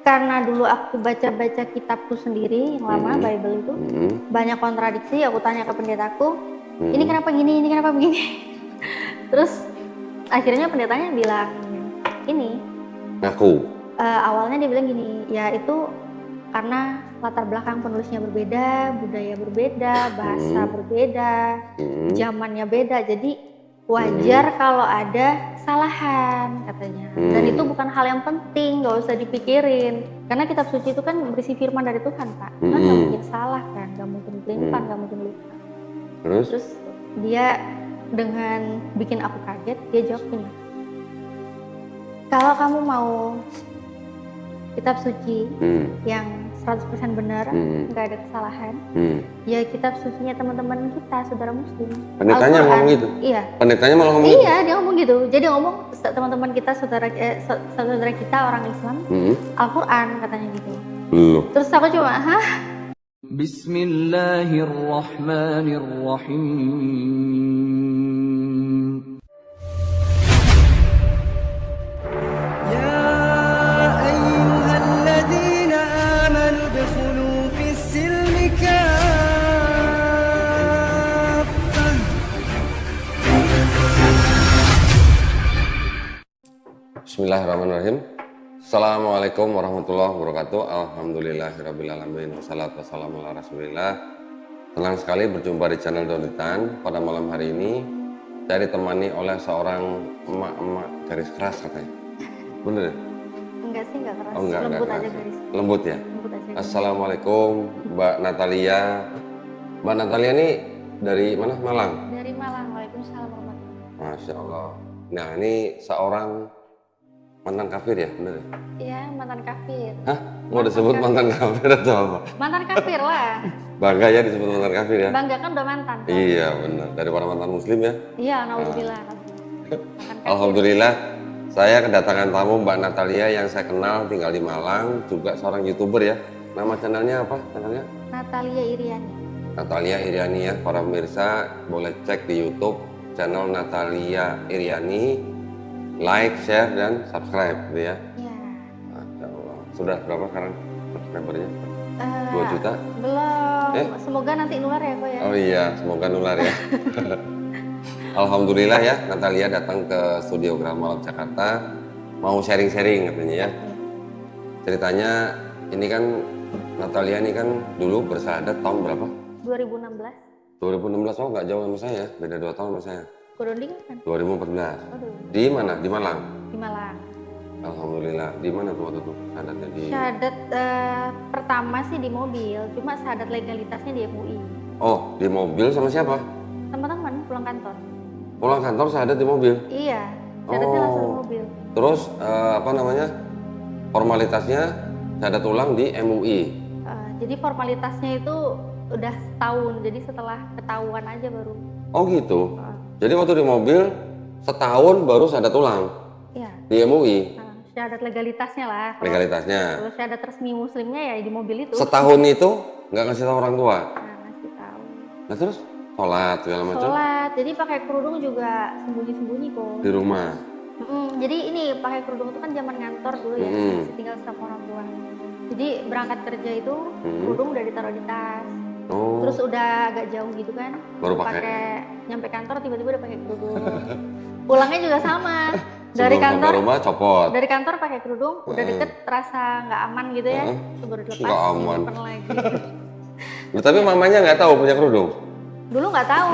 karena dulu aku baca-baca kitabku sendiri yang lama, Bible itu banyak kontradiksi. Aku tanya ke pendetaku, ini kenapa gini, ini kenapa begini. Terus akhirnya pendetanya bilang ini, Ngaku. awalnya dia bilang gini, ya itu karena latar belakang penulisnya berbeda, budaya berbeda, bahasa berbeda, zamannya beda, jadi wajar kalau ada kesalahan katanya. Dan itu bukan hal yang penting, nggak usah dipikirin. Karena kitab suci itu kan berisi firman dari Tuhan, Pak. Kan nggak mungkin salah kan, nggak mungkin pelimpan, nggak mungkin lupa. Terus dia dengan bikin aku kaget, dia jawab gini, kalau kamu mau kitab suci yang 100% benar, nggak ada kesalahan, ya kitab sucinya teman-teman kita, saudara muslim. Pendetanya ngomong gitu? Iya. Pendetanya malah ngomong gitu? Iya, dia ngomong gitu. Jadi ngomong teman-teman kita, saudara kita orang Islam, Al-Quran katanya gitu. Belum. Terus aku cuma, hah? Bismillahirrahmanirrahim. Bismillahirrahmanirrahim. Assalamualaikum warahmatullahi wabarakatuh. Alhamdulillahirrabbilalamin. Wassalatu wassalamu ala rasulillah. Senang sekali berjumpa di channel Donitan. Pada malam hari ini saya ditemani oleh seorang emak-emak garis keras katanya. Bener ya? Enggak sih, enggak keras. Oh, enggak Lembut keras. aja garis. Lembut ya? Lembut aja. Assalamualaikum Mbak Natalia. Mbak Natalia ini dari mana? Malang? Dari Malang. Waalaikumsalam warahmatullahi. Masya Allah. Nah, ini seorang mantan kafir ya, bener ya? Iya, mantan kafir. Hah? Mau disebut mantan kafir atau apa? Mantan kafir lah. Bangga ya disebut mantan kafir ya? Bangga kan udah mantan. Kan? Iya benar, daripada mantan muslim ya? Iya, naudzubillah. Alhamdulillah, saya kedatangan tamu Mbak Natalia yang saya kenal tinggal di Malang, juga seorang YouTuber ya. Nama channelnya apa? Channelnya? Natalia Iriani. Natalia Iriani ya, para pemirsa boleh cek di YouTube channel Natalia Iriani. Like, share, dan subscribe gitu ya. Iya. Masya Allah. Sudah berapa sekarang subscribernya? 2 juta? Belum. Semoga nanti nular ya kok ya. Oh iya, semoga nular ya. Alhamdulillah ya, Natalia datang ke Studio Grama Lab Jakarta. Mau sharing-sharing katanya ya. Ceritanya ini kan Natalia ini kan dulu bersahadat tahun berapa? 2016. 2016, oh nggak jauh sama saya, beda 2 tahun sama saya. Kodonding kan? 2014. Aduh. Di mana? Di Malang? Di Malang. Alhamdulillah. Di mana tuh waktu itu syahadatnya? Di... Syahadat pertama sih di mobil, cuma syahadat legalitasnya di MUI. Oh, di mobil sama siapa? Teman-teman pulang kantor. Pulang kantor syahadat di mobil? Iya, syahadatnya langsung di mobil. Terus apa namanya? Formalitasnya syahadat ulang di MUI. Jadi formalitasnya itu udah setahun, jadi setelah ketahuan aja baru. Oh gitu. Jadi waktu di mobil setahun baru syahadat ulang. Iya. Di MUI. Syahadat legalitasnya lah. Legalitasnya. Kalau syahadat resmi muslimnya ya di mobil itu. Setahun itu nggak ngasih tahu orang tua. Nah, ngasih tahu. Nah terus sholat segala macam. Sholat, jadi pakai kerudung juga sembunyi-sembunyi kok. Di rumah. Jadi ini pakai kerudung itu kan zaman ngantor dulu ya, masih tinggal sama orang tua. Jadi berangkat kerja itu kerudung udah ditaruh di tas. Oh. Terus udah agak jauh gitu kan, Baru pakai. nyampe kantor tiba-tiba udah pakai kerudung. Pulangnya juga sama. Dari Sebelum kantor sampai rumah copot. Dari kantor pakai kerudung, udah deket terasa nggak aman gitu ya, baru dilepas. Nggak aman. simpen lagi. Loh, tapi mamanya nggak tahu punya kerudung. Dulu nggak tahu.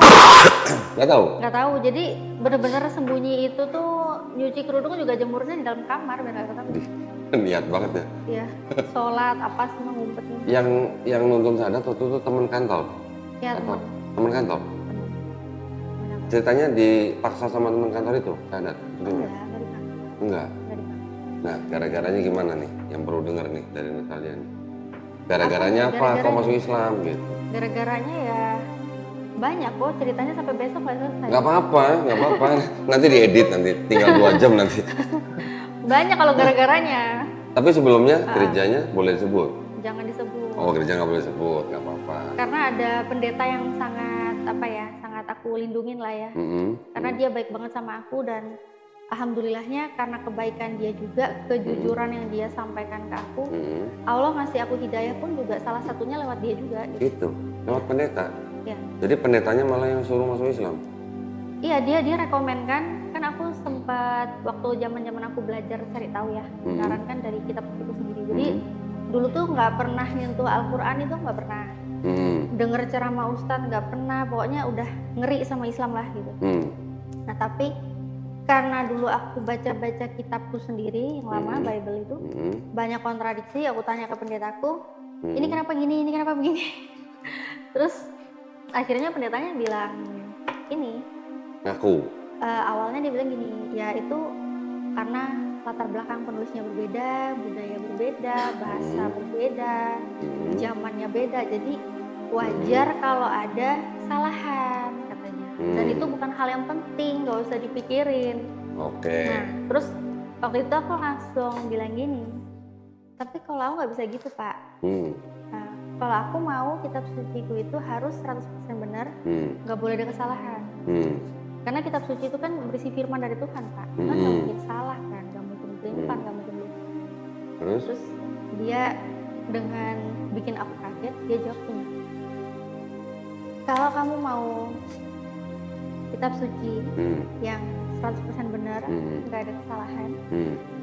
Nggak tahu. Nggak tahu. Jadi bener-bener sembunyi itu tuh nyuci kerudung juga jemurnya di dalam kamar biar nggak ketahuan. Niat banget ya. Iya. Sholat apa semua ngumpetnya. Yang nonton syahadat waktu itu teman kantor. Ya Atau teman. teman kantor. Ceritanya dipaksa sama teman kantor itu syahadat. Enggak dipaksa. Enggak. Nggak dipaksa. Nah, gara-garanya gimana nih? Yang perlu denger nih dari Natalia nih. Gara-garanya apa? Kok masuk Islam gitu? Gara-garanya ya banyak kok, ceritanya sampai besok nggak selesai. Nggak apa-apa, nggak apa-apa. Nanti diedit nanti, tinggal 2 jam nanti. Banyak kalau gara-garanya. Tapi sebelumnya gerejanya boleh disebut? Jangan disebut. Oh, gereja nggak boleh disebut, nggak apa-apa. Karena ada pendeta yang sangat sangat aku lindungin lah ya. Karena dia baik banget sama aku dan alhamdulillahnya karena kebaikan dia juga, kejujuran yang dia sampaikan ke aku, Allah ngasih aku hidayah pun juga salah satunya lewat dia juga gitu. Gitu, lewat pendeta. Ya. Jadi pendetanya malah yang suruh masuk Islam. Iya, dia rekomen kan aku sempat waktu zaman aku belajar cari tahu ya, kebenaran kan dari kitab itu sendiri. Jadi dulu tuh nggak pernah nyentuh Al-Quran, itu nggak pernah denger ceramah ustadz, nggak pernah, pokoknya udah ngeri sama Islam lah gitu. Nah tapi karena dulu aku baca kitabku sendiri yang lama, Bible itu banyak kontradiksi, aku tanya ke pendetaku, ini kenapa gini, ini kenapa begini. Terus akhirnya pendetanya bilang ini, Ngaku. awalnya dia bilang gini, ya itu karena latar belakang penulisnya berbeda, budaya berbeda, bahasa berbeda, zamannya beda, jadi wajar kalau ada kesalahan katanya. Dan itu bukan hal yang penting, nggak usah dipikirin. Oke. Nah, terus waktu itu aku langsung bilang gini, tapi kalau aku nggak bisa gitu Pak. Nah, kalau aku mau kitab suciku itu harus 100% benar, nggak boleh ada kesalahan. Karena kitab suci itu kan berisi firman dari Tuhan Pak, kan nggak mungkin salah kan, nggak mungkin pelimpan, nggak mungkin lupa. Terus dia dengan bikin aku kaget, dia jawab gini, kalau kamu mau kitab suci yang 100% benar, nggak ada kesalahan,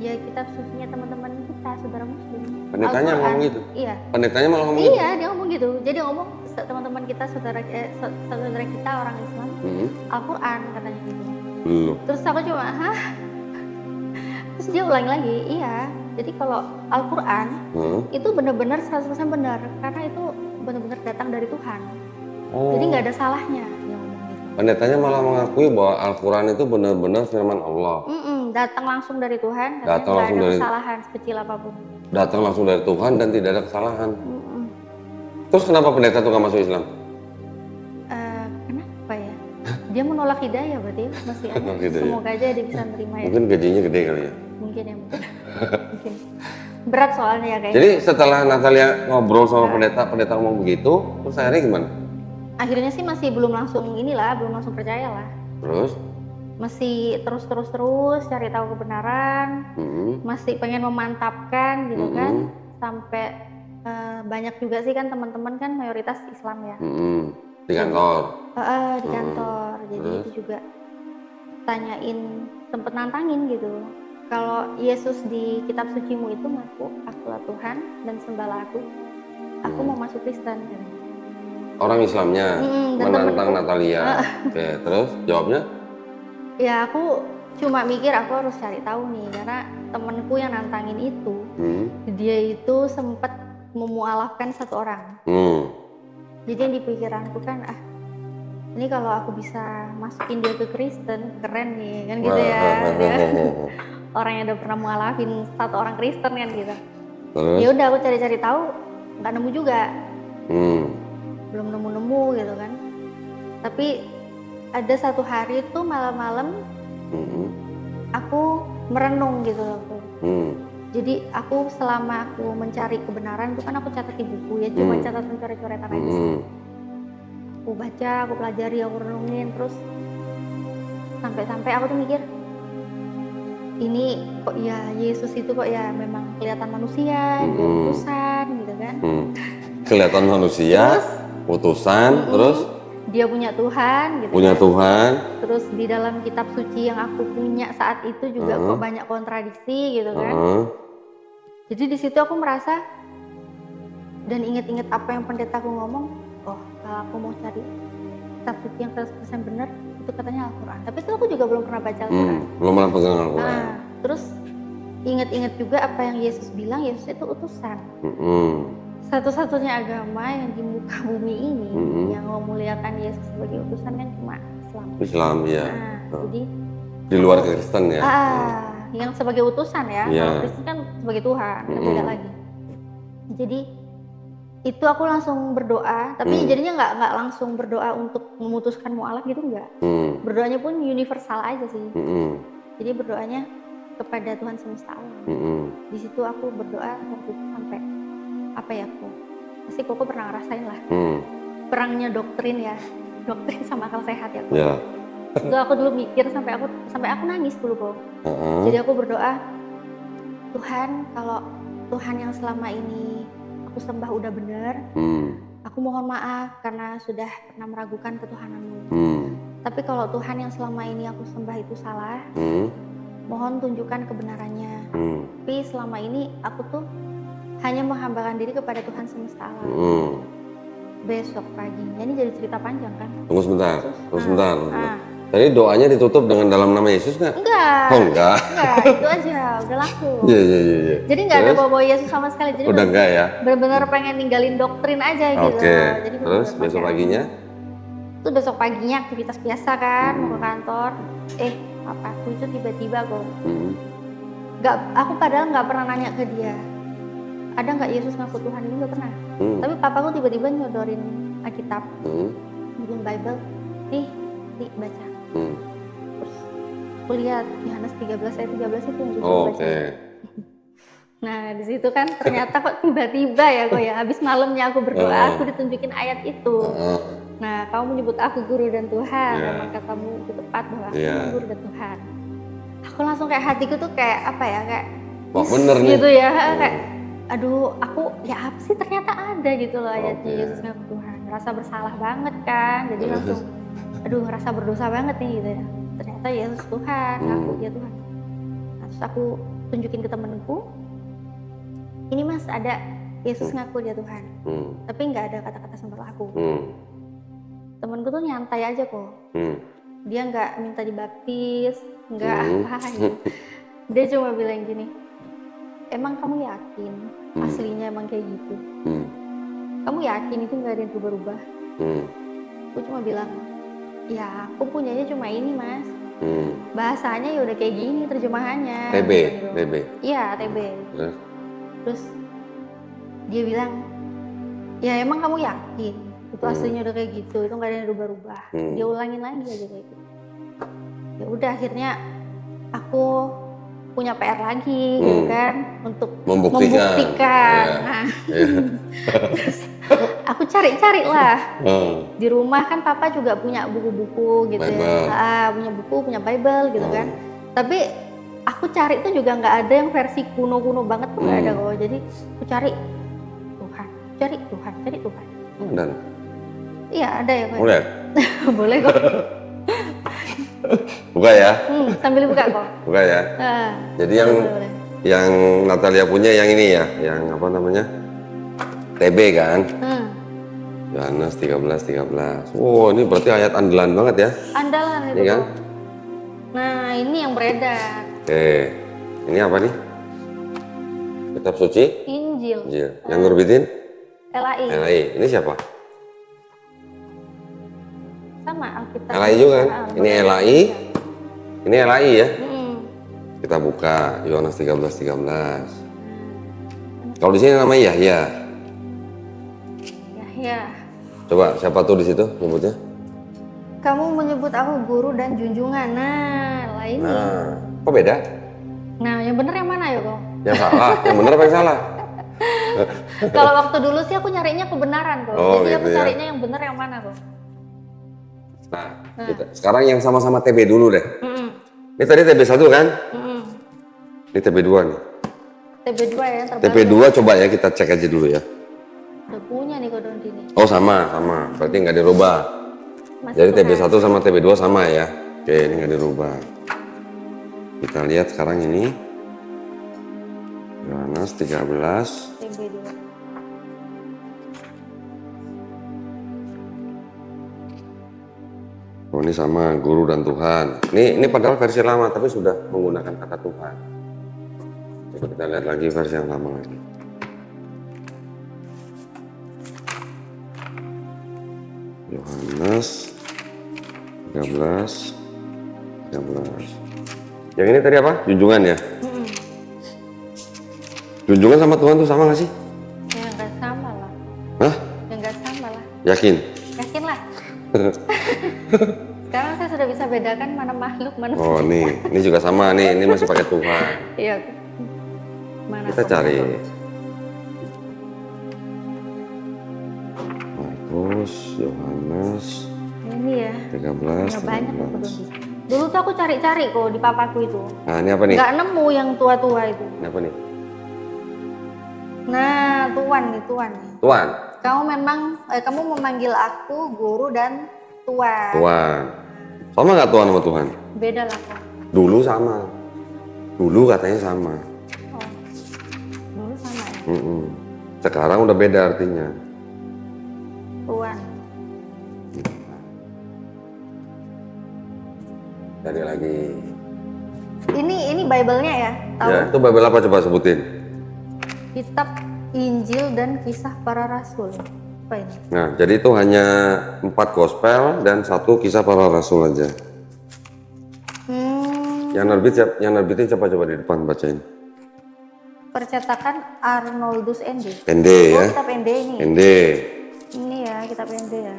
ya kitab sucinya teman-teman kita, saudara muslim. Pendetanya ngomong gitu? Iya. Pendetanya malah ngomong gitu? Iya, dia ngomong gitu. Jadi ngomong teman-teman kita, saudara kita orang Islam, Al-Quran katanya gitu. Belum. Terus aku cuma, hah? Terus dia ulangi lagi, iya. Jadi kalau Al-Quran itu benar-benar 100% benar, karena itu benar-benar datang dari Tuhan. Jadi nggak ada salahnya, dia ngomong gitu. Pendetanya malah mengakui bahwa Al-Quran itu benar-benar firman Allah. Datang langsung dari Tuhan, Datang nggak langsung ada dari kesalahan sekecil apapun. Datang langsung dari Tuhan dan tidak ada kesalahan. Terus kenapa pendeta itu nggak masuk Islam? Kenapa ya? Dia menolak hidayah berarti ya, masih ada. Semoga aja dia bisa nerima ya. Mungkin gajinya gede kali ya. Mungkin ya, mungkin. Berat soalnya ya kayaknya. Jadi setelah Natalia ngobrol sama pendeta ngomong begitu, terus akhirnya gimana? Akhirnya sih masih belum langsung percaya lah. Terus? Masih terus cari tahu kebenaran, masih pengen memantapkan gitu kan, sampai banyak juga sih kan teman-teman kan mayoritas Islam ya. Di kantor? Di kantor, jadi itu juga tanyain, sempet nantangin gitu. Kalau Yesus di kitab sucimu itu ngaku akulah Tuhan dan sembahlah aku mau masuk Kristen katanya. Orang Islamnya menantang Natalia. Oke, terus jawabnya? Ya aku cuma mikir aku harus cari tahu nih, karena temenku yang nantangin itu dia itu sempat memualafkan satu orang. Jadi yang di pikiranku kan, ini kalau aku bisa masukin dia ke Kristen keren nih kan gitu ya. Orang yang udah pernah mualafin satu orang Kristen kan gitu. Ya udah aku cari tahu, nggak nemu juga. Belum nemu gitu kan. Tapi ada satu hari itu malam-malam aku merenung gitu loh. Jadi aku selama aku mencari kebenaran itu kan aku catat di buku ya, cuma catatan coret-coretan aja sih. Aku baca, aku pelajari, aku renungin, terus sampai aku tuh mikir, ini kok ya Yesus itu kok ya memang kelihatan manusia, dia utusan gitu kan. Kelihatan manusia, utusan, terus dia punya Tuhan gitu. Punya kan. Tuhan. Terus di dalam kitab suci yang aku punya saat itu juga kok banyak kontradiksi gitu kan. Jadi di situ aku merasa dan inget-inget apa yang pendetaku ngomong, oh kalau aku mau cari kitab suci yang 100% benar, itu katanya Al-Quran. Tapi itu aku juga belum pernah baca Al-Quran. Belum pernah pegang Al-Quran. Terus inget-inget juga apa yang Yesus bilang, Yesus itu utusan. Satu-satunya agama yang di muka bumi ini yang memuliakan Yesus sebagai utusan kan cuma Islam. Islam ya. Jadi di luar Kristen ya. Yang sebagai utusan ya. Kalau Kristen kan sebagai Tuhan, beda lagi. Jadi itu aku langsung berdoa, tapi jadinya nggak langsung berdoa untuk memutuskan mualaf gitu enggak. Berdoanya pun universal aja sih. Jadi berdoanya kepada Tuhan semesta alam. Di situ aku berdoa waktu itu sampai apa ya aku pasti koko pernah ngerasain lah perangnya doktrin ya, doktrin sama akal sehat ya kok. Itu aku dulu mikir sampai aku nangis dulu kok. Jadi aku berdoa, Tuhan kalau Tuhan yang selama ini aku sembah udah bener, aku mohon maaf karena sudah pernah meragukan ketuhananmu. Tapi kalau Tuhan yang selama ini aku sembah itu salah, mohon tunjukkan kebenarannya. Tapi selama ini aku tuh hanya menghambakan diri kepada Tuhan semesta alam. Besok paginya, ini jadi cerita panjang kan? Tunggu sebentar, tunggu sebentar. Nah. Tadi doanya ditutup dengan dalam nama Yesus nggak? Enggak. Oh enggak. Enggak, itu aja, udah langsung. Iya. Jadi nggak ada bawa Yesus sama sekali. Jadi udah enggak ya? Benar-benar pengen ninggalin doktrin aja gitu. Oke. Jadi Terus besok paginya? Itu besok paginya aktivitas biasa kan, mau ke kantor. Papaku itu tiba-tiba kok. Aku padahal nggak pernah nanya ke dia. Ada nggak Yesus ngaku Tuhan, ini nggak pernah. Tapi papaku tiba-tiba nyodorin Alkitab, bikin Bible, nih baca. Terus aku lihat Yohanes 13 ayat 13 itu yang Yesus baca. Nah di situ kan ternyata kok tiba-tiba ya kok ya, habis malamnya aku berdoa, aku ditunjukin ayat itu. Nah kamu menyebut aku guru dan Tuhan, memang katamu itu tepat bahwa aku guru dan Tuhan. Aku langsung kayak hatiku tuh kayak apa ya, kayak wah bener nih gitu ya, kayak aduh aku ya apa sih ternyata ada gitu loh ayatnya Yesus ngaku Tuhan. Rasa bersalah banget kan, jadi langsung aduh rasa berdosa banget nih gitu ya. Ternyata Yesus Tuhan, ngaku dia Tuhan. Nah, terus aku tunjukin ke temenku, ini mas ada Yesus ngaku dia Tuhan, tapi nggak ada kata-kata sembah aku. Temenku tuh nyantai aja kok, dia nggak minta dibaptis, nggak apa gitu. Dia cuma bilang gini, emang kamu yakin aslinya emang kayak gitu? Kamu yakin itu nggak ada yang berubah-ubah? Aku cuma bilang, ya aku punyanya cuma ini mas. Bahasanya ya udah kayak gini terjemahannya. TB. Iya TB. Terus dia bilang, ya emang kamu yakin itu aslinya udah kayak gitu, itu nggak ada yang berubah-ubah. Dia ulangin lagi aja kayak gitu. Ya udah akhirnya aku punya PR lagi gitu kan untuk membuktikan. Nah, terus aku cari-cari lah. Di rumah kan papa juga punya buku-buku gitu ya. Punya buku, punya Bible gitu kan. Tapi aku cari tuh juga nggak ada yang versi kuno-kuno banget tuh nggak ada kok. Jadi aku cari Tuhan. Dan? Iya ada ya kok. Boleh? Boleh kok. Buka ya? Sambil buka kok. Buka ya? Jadi yang Natalia punya yang ini ya, yang apa namanya? TB kan? Yohanes 13. Wow, ini berarti ayat andalan banget ya? Andalan itu kan? Nah, ini yang beredar. Oke. Ini apa nih? Kitab suci? Injil. Yang ngurbitin? LAI. Ini siapa? Sama Alkitab. LAI juga kan? Ini LAI. Ini LAI ya? Kita buka Yohanes 13. Kalau di sini namanya Yahya. Coba siapa tuh di situ nyebutnya? Kamu menyebut aku guru dan junjungan. Nah, lain. Nah, kok beda? Nah, yang bener yang mana ya kok? Yang salah, yang bener apa yang salah? Kalau waktu dulu sih aku nyarinya kebenaran kok. Jadi gitu aku carinya yang bener yang mana kok? Nah, sekarang yang sama-sama TB dulu deh. Ini tadi TB 1 kan? Ini TB 2 nih. TB 2 ya, terbaru. TB 2 coba ya kita cek aja dulu ya. Udah punya nih kodon ini. Oh sama. Berarti nggak dirubah. Jadi TB 1 sama TB 2 sama ya. Oke, ini nggak dirubah. Kita lihat sekarang ini. Yohanes 13. TB 2. Oh ini sama guru dan Tuhan. Ini padahal versi lama tapi sudah menggunakan kata Tuhan. Coba kita lihat lagi versi yang lama lagi. Yohanes 13. Yang ini tadi apa? Junjungan ya? Junjungan sama Tuhan tuh sama nggak sih? Ya nggak sama lah. Hah? Ya nggak sama lah. Yakin? Yakin lah. Sekarang saya sudah bisa bedakan mana makhluk, mana Oh nih, ini juga sama nih, ini masih pakai Tuhan. Iya. Mana kita cari. Markus, Yohanes. Ini ya. 13. Banyak kok. Dulu tuh aku cari-cari kok di papaku itu. Nah ini apa nih? Nggak nemu yang tua-tua itu. Ini apa nih? tuan nih, tuan nih. Tuan. Kamu memanggil aku guru dan tuan. Tuan. Sama nggak tuan sama Tuhan? Beda lah kok. Dulu sama. Dulu katanya sama. Oh. Dulu sama ya. Sekarang udah beda artinya. Tuan. Cari lagi. Ini Bible-nya ya? Tahu? Ya, itu Bible apa coba sebutin? Kitab Injil dan Kisah Para Rasul. Apa ini? Nah, jadi itu hanya 4 gospel dan 1 kisah para rasul aja. Yang nerbitin siapa coba di depan bacain? Percetakan Arnoldus ND. ND ya. Kitab ND ini. ND. Ini ya, kitab ND ya.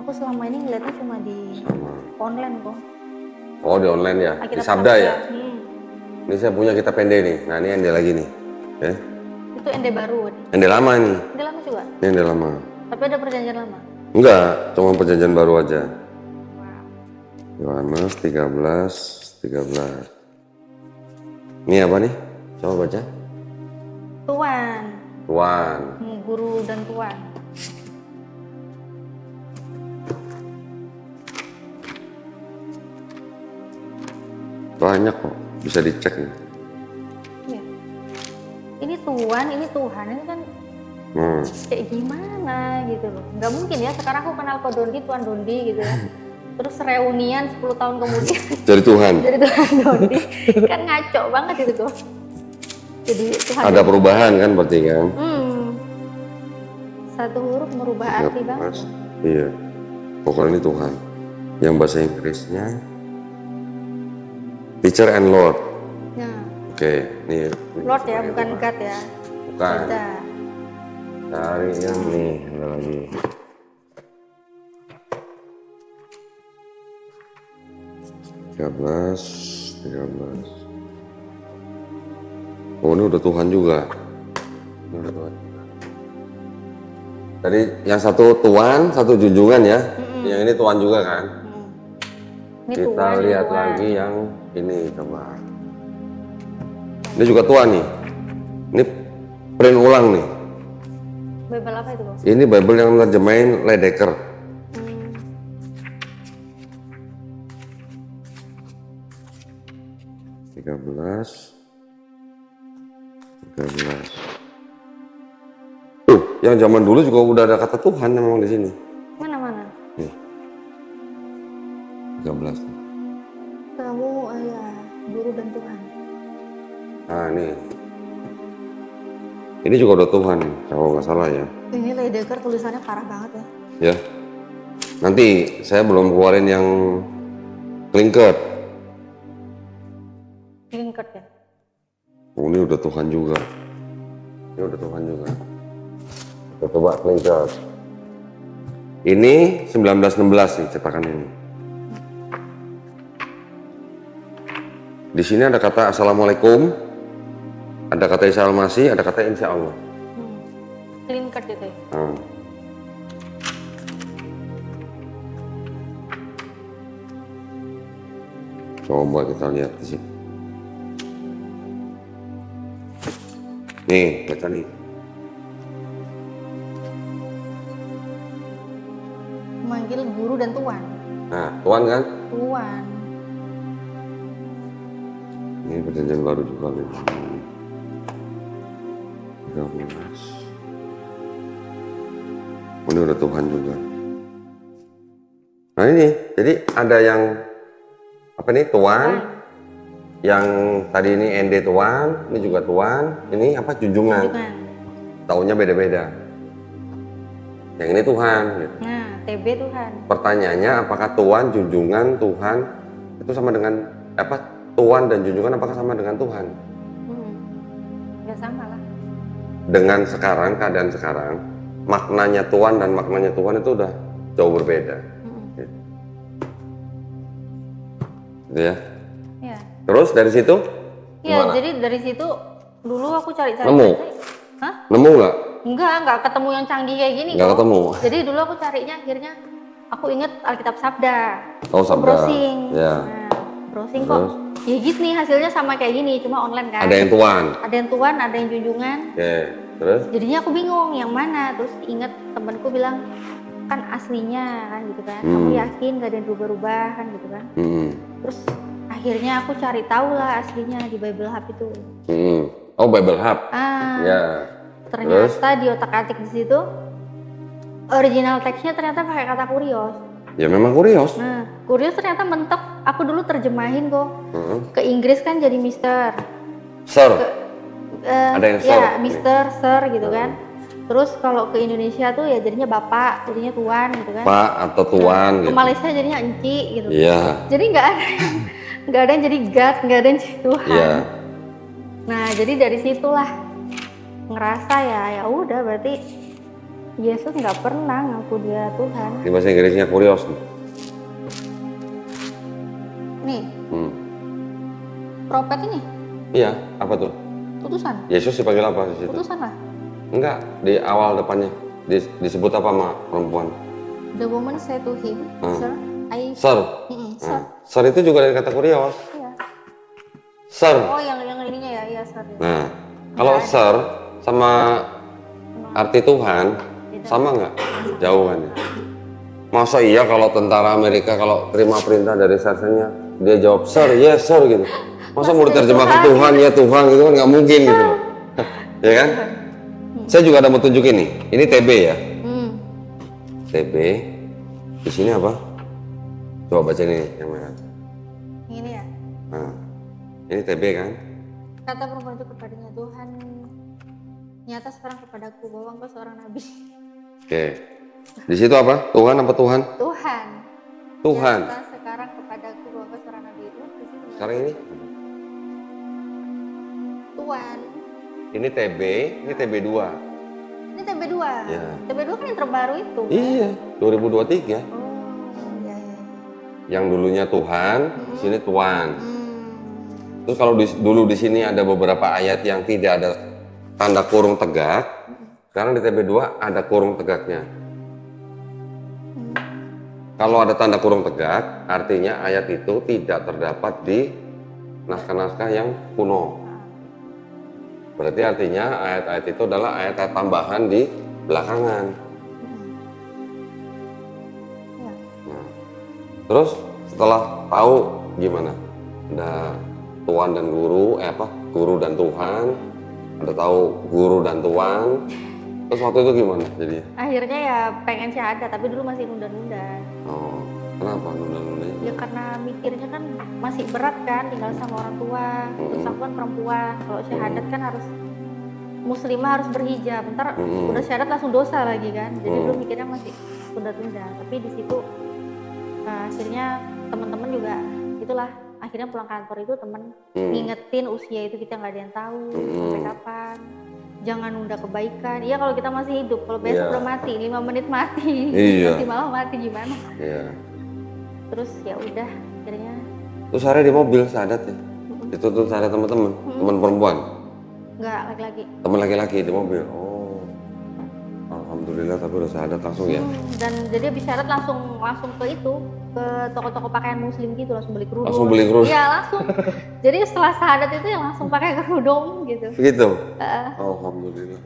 Aku selama ini ngeliatnya cuma di online kok. Oh, di online ya. Di Alkitab Sabda ya. Hmm. Ini saya punya kitab ND nih. Nah, ini ND lagi nih. Ya. Itu ND baru nih. ND lama nih. ND lama juga. Ini ND lama. Tapi ada perjanjian lama. Enggak, cuma perjanjian baru aja. Wow. Yohanes 13. Ini apa nih? Coba baca. Tuan. Tuan. Guru dan tuan. Banyak kok, bisa dicek nih. Iya. Ini tuan, ini Tuhan, ini kan kayak gimana gitu loh. Nggak mungkin ya sekarang aku kenal kok Dondi, Tuan Dondi gitu ya. Terus reunian 10 tahun kemudian Jadi Tuhan. jadi Tuhan Dondi. Kan ngaco banget itu tuh. Jadi Tuhan Ada perubahan kan berarti kan? Satu huruf merubah arti banget. Iya. Pokoknya ini Tuhan. Yang bahasa Inggrisnya Teacher and Lord. Nah, Oke, ini Lord ya, bukan God ya. Bukan. Beda. Cari yang nih, ada lagi. Tiga belas. Oh, ini udah Tuhan juga. Ini udah Tuhan. Tadi yang satu Tuhan, satu junjungan ya. Yang ini Tuhan juga kan? Ini Kita Tuhan, lihat Tuhan. lagi yang ini coba. Ini juga Tuhan nih. Ini print ulang nih. Bible apa itu, Bos? Ini Bible yang nerjemahin Ledecker. Tiga belas. Yang zaman dulu juga udah ada kata Tuhan memang di sini. Mana? Nih. 13. Kamu ayah, guru dan Tuhan. Nah, nih. Ini juga udah Tuhan nih, kalau nggak salah ya. Ini Ledecker tulisannya parah banget ya. Ya. Nanti saya belum keluarin yang Klinkert. Klinkert ya. Oh, ini udah Tuhan juga. Ini udah Tuhan juga. Kita coba Klinkert. Ini 1916 nih cetakan ini. Di sini ada kata Assalamualaikum, ada kata Isa Al-Masih, ada kata Insya Allah. Klinkert itu ya. Coba kita lihat di sini. Nih, baca nih. Memanggil guru dan Tuhan. Nah, Tuhan kan? Tuhan. Ini perjanjian baru juga nih. 13. Oh, ini udah Tuhan juga. Nah ini, jadi ada yang apa nih Tuhan, yang tadi ini ND Tuhan, ini juga Tuhan, ini apa junjungan. Taunya beda-beda. Yang ini Tuhan. Gitu. Nah, TB Tuhan. Pertanyaannya, apakah Tuhan, junjungan, Tuhan itu sama dengan apa? Tuhan dan junjungan apakah sama dengan Tuhan? Ya sama lah. Dengan sekarang, keadaan sekarang, maknanya Tuhan dan maknanya Tuhan itu udah jauh berbeda. Gitu ya. Ya. Terus dari situ? Iya, gimana? jadi dari situ dulu aku cari-cari. Nemu? Hah? Nemu nggak? Enggak ketemu yang canggih kayak gini. Nggak kok. ketemu. Jadi dulu aku carinya akhirnya aku inget Alkitab Sabda. Oh, Aku Sabda. browsing. Ya. Nah, browsing Terus? kok. Ya gitu nih hasilnya sama kayak gini, cuma online kan. Ada yang Tuhan. Ada yang Tuhan, ada yang junjungan. Oke. Terus? Jadinya aku bingung yang mana. Terus ingat temanku bilang kan aslinya kan gitu kan. Kamu yakin gak ada yang berubah-ubah kan gitu kan. Terus akhirnya aku cari tahu lah aslinya di Bible Hub itu. Oh, Bible Hub. Ya. Ternyata di otak-atik di situ original teksnya ternyata pakai kata kurios. Ya memang kurios. Nah, kurios ternyata mentok. Aku dulu terjemahin kok. Ke Inggris kan jadi Mister. Sir. Ada yang sir. Ya, Mister, Sir gitu kan. Terus kalau ke Indonesia tuh ya jadinya Bapak, jadinya Tuan gitu kan. Pak atau Tuan Ke gitu. Malaysia jadinya Enci gitu. Iya. Jadi nggak ada yang jadi God, nggak ada yang jadi Tuhan. Iya. Nah, jadi dari situlah ngerasa ya udah berarti Yesus nggak pernah ngaku dia Tuhan. Di bahasa Inggrisnya kurios. Nih, profet ini Iya, apa tuh? utusan. Yesus dipanggil apa di situ? Utusan lah. Enggak, di awal depannya disebut apa sama perempuan? The woman said to him, Sir, Sir. Sir. Sir itu juga dari kata kurios. Iya. Sir. Oh, yang ininya ya, iya Sir. Nah, kalau sir sama arti Tuhan sama nggak? Jauh kan? Ya? Masa iya kalau tentara Amerika kalau terima perintah dari sersennya dia jawab sir, yes sir gitu. Masa mau diterjemahkan Tuhan ya Tuhan gitu kan nggak mungkin gitu loh. Ya kan? Saya juga ada mau tunjukin nih. Ini TB ya. TB. Di sini apa? Coba baca ini yang mana? Ini ya. Nah, ini TB kan? Kata perempuan itu kepadanya, Tuhan nyata sekarang kepadaku bahwa engkau seorang nabi. Oke. Di situ apa? Tuhan apa Tuhan? Tuhan. Tuhan. Nyata sekarang kepadaku bahwa engkau seorang nabi. Itu di situ. Sekarang ini? Tuhan. Ini TB, ini TB2. Ini TB2. Ya. TB2 kan yang terbaru itu. Kan? Iya, 2023. Oh, iya. Yang dulunya Tuhan, di sini Tuhan. Terus kalau dulu di sini ada beberapa ayat yang tidak ada tanda kurung tegak, sekarang di TB2 ada kurung tegaknya. Kalau ada tanda kurung tegak, artinya ayat itu tidak terdapat di naskah-naskah yang kuno. Berarti artinya ayat-ayat itu adalah ayat-ayat tambahan di belakangan. Nah, terus setelah tahu gimana? Ada Tuan dan guru, guru dan Tuhan, ada tahu guru dan Tuan. Terus waktu itu gimana jadinya? Akhirnya ya pengen syahadat, tapi dulu masih nunda-nunda. Oh, kenapa nunda-nunda? Ya karena mikirnya kan masih berat kan, tinggal sama orang tua. Terus aku kan perempuan, kalau syahadat kan harus muslimah harus berhijab. Ntar udah syahadat langsung dosa lagi kan. Jadi dulu mikirnya masih tunda-tunda. Tapi di situ akhirnya teman-teman juga itulah. Akhirnya pulang kantor itu temen ngingetin usia itu kita nggak ada yang tahu sampai kapan. Jangan nunda kebaikan. Iya kalau kita masih hidup, kalau besok udah mati, 5 menit mati, nanti malah mati gimana? Iya. Terus ya udah akhirnya. Terus hari di mobil syahadat ya? Itu tuh syahadat teman-teman, teman perempuan? Enggak, laki-laki. Teman laki-laki di mobil. Oh, alhamdulillah tapi udah syahadat langsung ya. Dan jadi habis syahadat langsung ke itu, ke toko-toko pakaian muslim gitu, langsung beli kerudung. Langsung beli kerudung? Iya langsung. Jadi setelah syahadat itu yang langsung pakai kerudung gitu. Begitu? Alhamdulillah.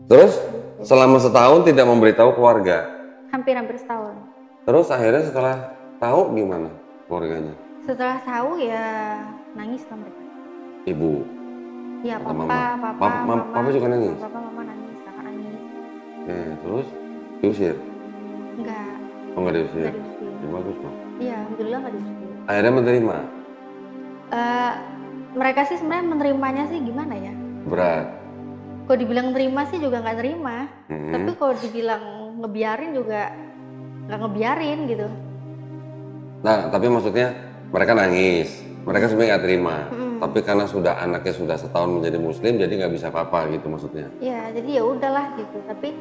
Terus selama setahun tidak memberitahu keluarga? Hampir setahun. Terus akhirnya setelah tahu gimana keluarganya? Setelah tahu ya nangis lah mereka. Ibu? Iya papa juga nangis? Papa, mama nangis, kakak nangis. Oke, terus diusir? Enggak. Oh enggak diusir? Enggak diusir. Ya, bagus dong. Iya, alhamdulillah enggak diusir. Akhirnya menerima? Mereka sih sebenarnya menerimanya sih gimana ya? Berat? Kalau dibilang terima sih juga nggak terima. Tapi kalau dibilang ngebiarin juga nggak ngebiarin gitu. Nah, tapi maksudnya mereka nangis. Mereka sebenarnya nggak terima. Tapi karena anaknya sudah setahun menjadi muslim, jadi nggak bisa apa-apa gitu maksudnya. Iya, jadi ya udahlah gitu. Tapi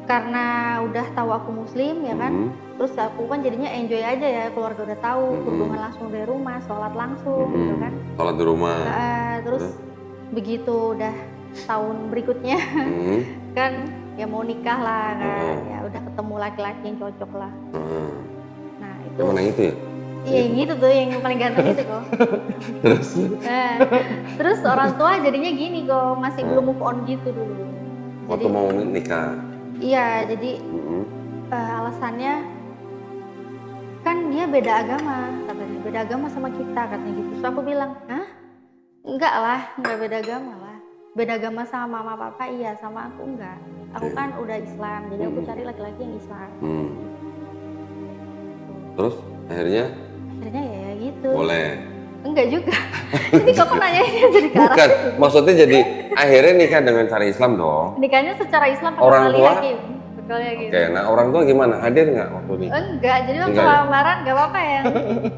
karena udah tahu aku muslim ya kan, terus aku kan jadinya enjoy aja ya, keluarga udah tahu, hubungan langsung dari rumah, sholat langsung gitu kan. Sholat di rumah. Terus begitu udah tahun berikutnya kan ya mau nikah lah kan, ya udah ketemu laki-laki yang cocok lah. Nah itu. Yang mana itu ya? Iya yang gitu tuh, yang paling ganteng itu kok. Terus? Nah, terus orang tua jadinya gini kok, masih belum move on gitu dulu. Waktu mau nikah. Iya, jadi Mm-mm. alasannya kan dia beda agama, katanya beda agama sama kita katanya gitu. Terus aku bilang, hah? Enggak lah, enggak beda agama lah. Beda agama sama mama papa iya, sama aku enggak. Aku Oke. kan udah Islam, jadi aku cari laki-laki yang Islam. Terus akhirnya Akhirnya ya gitu. boleh. Enggak juga. Ini kok nanya ini jadi ke arah Bukan, situ. maksudnya jadi akhirnya nikah dengan cara Islam dong. Nikahnya secara Islam pakai Orang wali tua? hakim. Betulnya gitu. Oke, nah orang tua gimana? Hadir nggak waktu nikah? Enggak, jadi waktu Enggak ya? lamaran enggak apa-apa ya.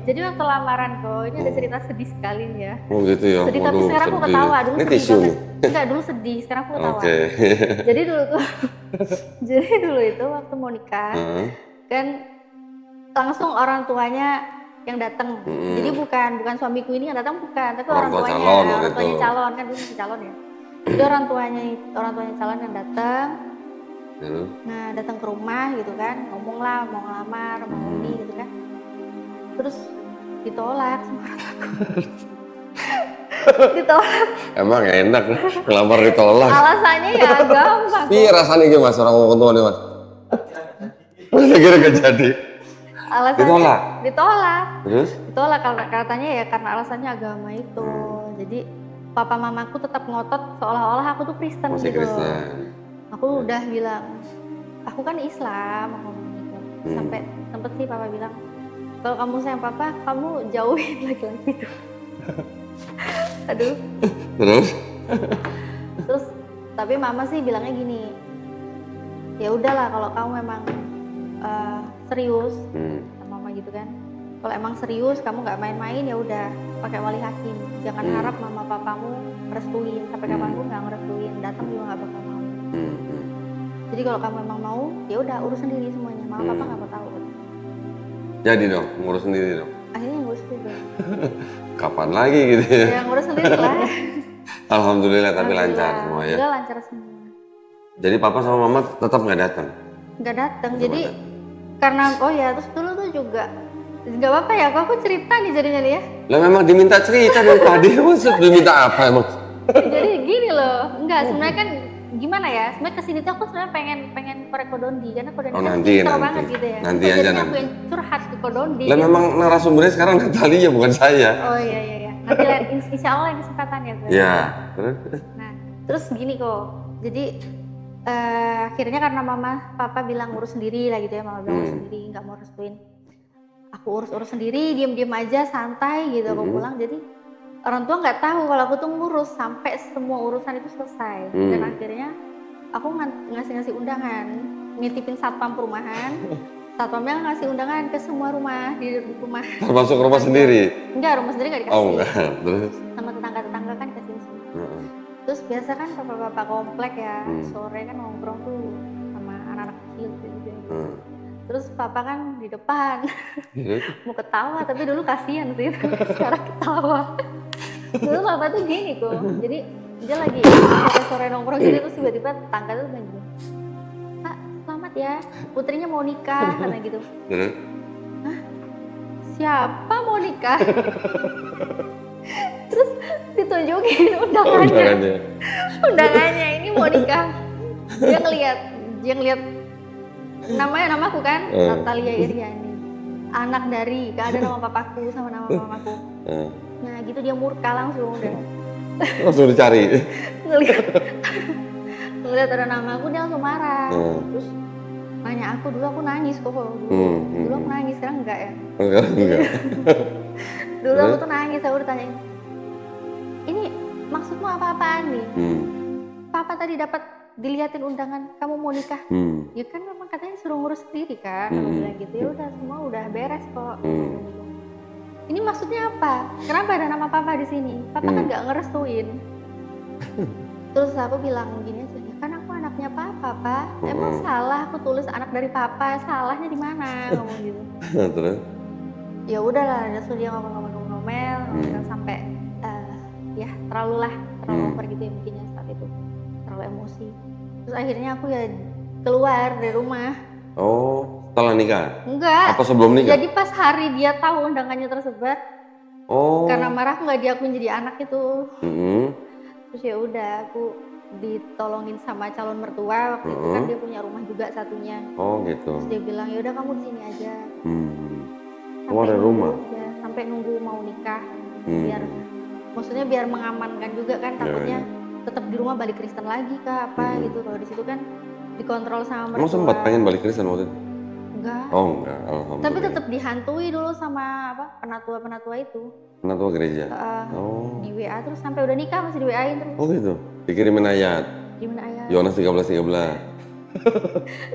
Jadi waktu lamaran kok, ini ada cerita sedih sekali nih ya. Oh gitu ya. Sedih tapi Waduh, sekarang aku sedih. ketawa, dulu Ini sedih tisu banget. nih. Enggak, dulu sedih, sekarang aku ketawa. Oke. Jadi dulu tuh jadi dulu itu waktu mau nikah Heeh. kan langsung orang tuanya yang datang. Jadi bukan suamiku ini yang datang bukan, tapi Orang orang tua tuanya, calon waktu orang itu. tuanya calon kan dulu masih calon ya. Jadi orang tuanya calon yang datang. Terus? Nah, datang ke rumah gitu kan, ngomong lah mau ngelamar, mau ini gitu kan. Terus ditolak sama orang tuaku. Ditolak. Emang enak ngelamar ditolak. Alasannya ya gampang. Iya rasanya gimana mas orang tua nih mas? Masa kira gak jadi? Alasannya Ditolak? Ditolak. Terus? Ditolak katanya ya karena alasannya agama itu. Jadi papa mamaku tetap ngotot seolah-olah aku tuh Kristen Masih gitu. Kristen. Aku udah bilang, aku kan Islam, aku ngomong gitu. Sampai sempet sih papa bilang, kalau kamu sayang papa, kamu jauhin laki-laki itu. Aduh. Terus tapi mama sih bilangnya gini, ya udahlah kalau kamu memang serius sama mama gitu kan. Kalau emang serius kamu nggak main-main ya udah pakai wali hakim. Jangan harap mama papamu merestuin, sampai kapanpun nggak ngerestuin, datang juga nggak bakal mau. Jadi kalau kamu emang mau, ya udah urus sendiri semuanya. Mama papa nggak mau tahu. Jadi dong, ngurus sendiri dong. Akhirnya ngurus sendiri. Kapan lagi gitu ya? Ya ngurus sendiri lah. Alhamdulillah tapi lancar semua ya. Udah lancar semua. Jadi papa sama mama tetap nggak datang. Nggak datang. Jadi karena terus dulu tuh juga nggak apa-apa ya. Aku cerita nih jadinya nih ya. Lah memang diminta cerita dari tadi, maksud diminta apa emang? Jadi gini loh, enggak sebenarnya kan gimana ya? Sebenarnya kesini tuh aku sebenarnya pengen korek Kodondi karena Kodondi kan pintar banget gitu ya. Nanti Terus aja jadinya nanti. aku yang curhat ke Kodondi. Lah memang narasumbernya sekarang Natalia bukan saya. Oh iya. Nanti lain insya Allah yang kesempatan ya. Ya. Terus? Nah, terus gini kok. Jadi akhirnya karena papa bilang urus sendiri lah gitu ya, mama bilang urus sendiri, nggak mau restuin. Aku urus sendiri, diem aja, santai gitu. Aku pulang, jadi orang tua nggak tahu kalau aku tuh ngurus sampai semua urusan itu selesai. Dan akhirnya aku ngasih undangan, nitipin satpam perumahan. Satpamnya ngasih undangan ke semua rumah di rumah. Termasuk rumah sendiri? Enggak, rumah sendiri nggak dikasih. Oh enggak, terus? Sama tetangga kan dikasih semua. Terus biasa kan bapak-bapak komplek ya, sore kan nongkrong tuh sama anak-anak kecil gitu. Terus papa kan di depan, mau ketawa tapi dulu kasihan sih, sekarang ketawa. Dulu papa tuh gini kok, jadi dia lagi sore nongkrong gitu, terus tiba-tiba tetangga tuh bilang gini, Pak selamat ya, putrinya mau nikah, karena gitu. Hah? Siapa mau nikah? Terus ditunjukin undangannya ini mau nikah. Dia ngeliat namaku kan, Natalia Iriani, anak dari gak ada nama papaku sama nama mamaku. Nah gitu dia murka langsung udah. Langsung dicari. ngeliat ada namaku dia langsung marah. Terus nanya aku, dulu aku nangis kok. Dulu aku nangis, sekarang enggak ya. Enggak. Dulu aku tuh nangis, aku ditanyain, ini maksudmu apa-apaan nih? Papa tadi dapat dilihatin undangan kamu mau nikah. Ya kan memang katanya suruh ngurus sendiri kan. Aku bilang gitu, ya udah semua udah beres kok. Ini maksudnya apa? Kenapa ada nama papa di sini? Papa kan nggak ngerestuin. Terus aku bilang gini aja, ya kan aku anaknya papa, Pak. Emang salah aku tulis anak dari papa, salahnya di mana? Ngomong gitu. Terus? Ya udahlah, terus dia ngomel sampai ya terlalu over gitu ya mungkinnya saat itu, terlalu emosi. Terus akhirnya aku ya keluar dari rumah. Oh, Setelah nikah? Enggak. Apa sebelum nikah? Jadi pas hari dia tahu undangannya tersebar, Oh. karena marah nggak diakuin jadi anak itu. Mm-mm. Terus ya udah aku ditolongin sama calon mertua waktu itu kan dia punya rumah juga satunya. Oh gitu. Terus dia bilang ya udah kamu di sini aja. Oh, ada rumah? Ya, sampai nunggu mau nikah. Maksudnya biar mengamankan juga kan, takutnya tetap di rumah balik Kristen lagi kah apa gitu. Kalau di situ kan dikontrol sama mertua. Kamu sempat pengen balik Kristen waktu itu? Enggak. Oh enggak, alhamdulillah. Tapi tetap dihantui dulu sama apa penatua itu. Penatua gereja? Di WA terus sampai udah nikah masih di WA-in terus. Oh gitu? Dikirimin ayat? Kirimin ayat. Yohanes 13:13?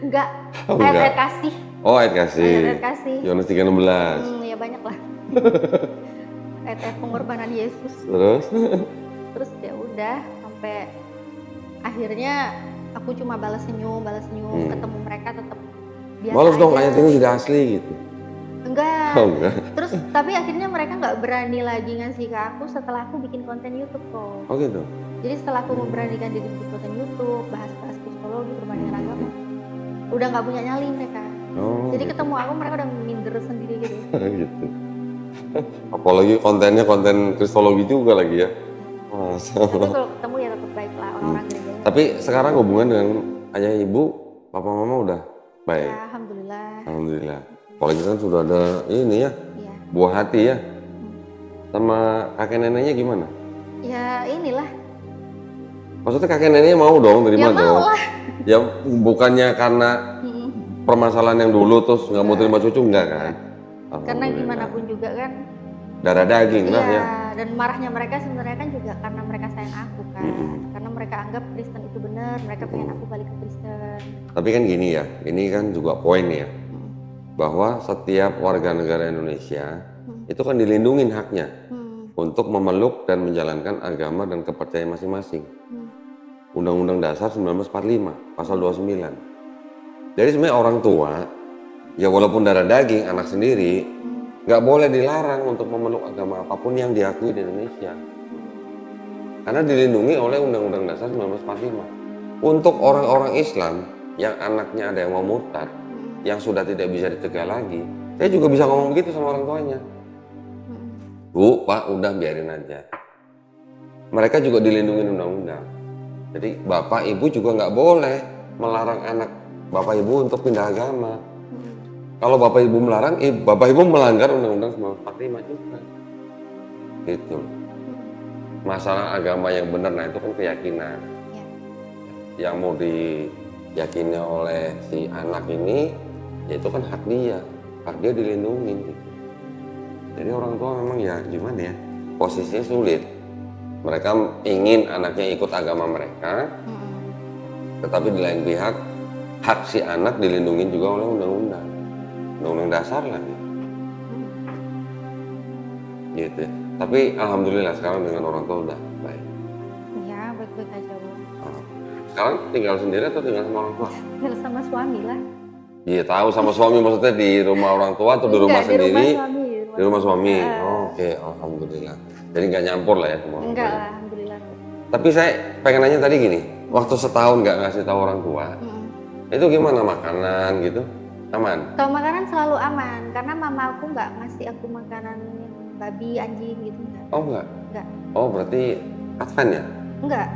Enggak, Oh, ayat kasih. Oh ayat kasih? Ayat kasih. Yohanes 3:16? Ya banyak lah. Ayat pengorbanan Yesus. Terus ya udah sampai akhirnya aku cuma balas senyum, ketemu mereka tetap biasa Balas dong, aja. ayat ini tidak asli gitu. Enggak. Oh enggak. Terus tapi akhirnya mereka nggak berani lagi ngasih ke aku setelah aku bikin konten YouTube kok. Oh gitu. Jadi setelah aku memberanikan diri bikin konten YouTube, bahas-bahas psikologi, perbandingan agama, udah nggak punya nyali mereka. Oh. Jadi gitu. ketemu aku mereka udah minder sendiri gitu. Gitu. Apalagi kontennya konten kristologi juga lagi ya. Tapi kalau ketemu ya tetap baik lah orang-orang gereja. Tapi sekarang hubungan dengan ayah ibu, papa mama udah baik. Ya, alhamdulillah. Alhamdulillah. Apalagi kan sudah ada ini ya, Iya. buah hati ya. Sama kakek neneknya gimana? Ya inilah. Maksudnya kakek neneknya mau dong terima Ya mau dong. lah. Ya bukannya karena permasalahan yang dulu terus nggak mau terima cucu enggak kan? Karena gimana pun juga kan. Darah daging lah ya. Dan marahnya mereka sebenarnya kan juga karena mereka sayang aku kan. Karena mereka anggap Kristen itu benar, mereka pengen aku balik ke Kristen. Tapi kan gini ya, ini kan juga poin ya. Bahwa setiap warga negara Indonesia itu kan dilindungin haknya untuk memeluk dan menjalankan agama dan kepercayaan masing-masing. Undang-Undang Dasar 1945 pasal 29. Jadi sebenarnya orang tua ya walaupun darah daging anak sendiri nggak boleh dilarang untuk memeluk agama apapun yang diakui di Indonesia. Karena dilindungi oleh Undang-Undang Dasar 1945. Untuk orang-orang Islam yang anaknya ada yang mau murtad, yang sudah tidak bisa dicegah lagi, saya juga bisa ngomong begitu sama orang tuanya. Bu, Pak, udah biarin aja. Mereka juga dilindungi undang-undang. Jadi bapak ibu juga nggak boleh melarang anak bapak ibu untuk pindah agama. Kalau bapak ibu melarang, bapak ibu melanggar undang-undang 1945 juga. Gitu. Masalah agama yang benar, nah itu kan keyakinan. Yang mau diyakini oleh si anak ini, ya itu kan hak dia dilindungi. Gitu. Jadi orang tua memang ya gimana ya, posisinya sulit. Mereka ingin anaknya ikut agama mereka, tetapi di lain pihak hak si anak dilindungi juga oleh undang-undang dasar lah. Gitu. Tapi alhamdulillah sekarang dengan orang tua udah baik. Ya baik-baik aja Bu. Sekarang tinggal sendiri atau tinggal sama orang tua? Tinggal sama suami lah. Iya tahu sama suami, maksudnya di rumah orang tua atau di rumah sendiri? Di rumah suami. Di rumah suami. Oke, alhamdulillah. Jadi nggak nyampur lah ya sama orang tua. Enggak lah, alhamdulillah. Tapi saya pengen nanya tadi gini, waktu setahun nggak ngasih tahu orang tua, itu gimana makanan gitu? Aman? Kalau makanan selalu aman, karena mama aku nggak ngasih aku makanan yang babi, anjing gitu enggak. Oh enggak? Enggak. Oh berarti Advent ya? Enggak.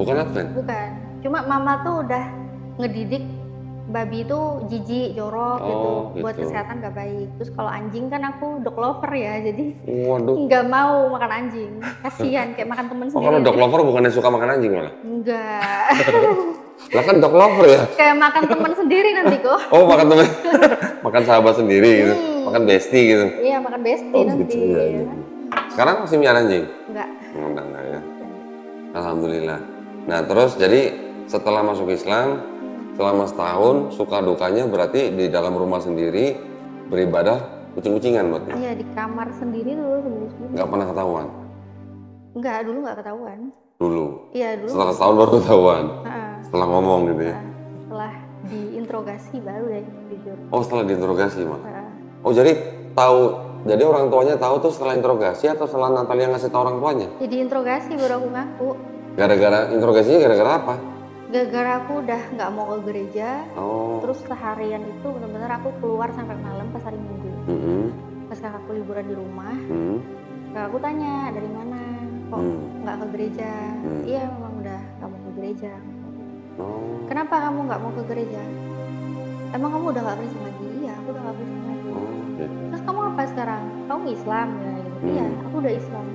Bukan Advent? Bukan. Cuma mama tuh udah ngedidik babi itu jijik, jorok gitu. Buat kesehatan nggak baik. Terus kalau anjing kan aku dog lover ya, jadi nggak mau makan anjing. Kasihan kayak makan temen sendiri. Oh kalau dog lover bukannya suka makan anjing malah? Enggak. Lah kan dog lover ya? Kayak makan temen sendiri nanti kok. Oh makan temen, makan sahabat sendiri gitu, makan bestie gitu. Iya makan bestie nanti. Gitu, ya. Sekarang masih punya anjing? Enggak. Enggak ya. Alhamdulillah. Nah terus jadi setelah masuk Islam, selama setahun suka dukanya berarti di dalam rumah sendiri beribadah kucing-kucingan berarti? Iya di kamar sendiri dulu sebelum. Nggak pernah ketahuan? Enggak, dulu nggak ketahuan. Dulu? Iya dulu. Setelah setahun baru ketahuan? Setelah ngomong gitu ya? Setelah diinterogasi baru deh jujur. Oh setelah diinterogasi mak? Oh jadi tahu, jadi orang tuanya tahu tuh setelah interogasi atau setelah Natalia ngasih tahu orang tuanya? Jadi interogasi baru aku ngaku. Gara-gara interogasinya gara-gara apa? Gara-gara aku udah nggak mau ke gereja, Oh. terus seharian itu bener-bener aku keluar sampai malam pas hari Minggu. Mm-mm. Pas kakakku liburan di rumah, Mm. kakakku tanya dari mana, kok nggak ke gereja? Hmm. Iya memang udah nggak mau ke gereja. Oh. Kenapa kamu nggak mau ke gereja? Emang kamu udah nggak Kristen lagi? Iya, aku udah nggak Kristen lagi. Oh, gitu. Terus kamu apa sekarang? Kamu Islam ya? Gitu. Iya, aku udah Islam.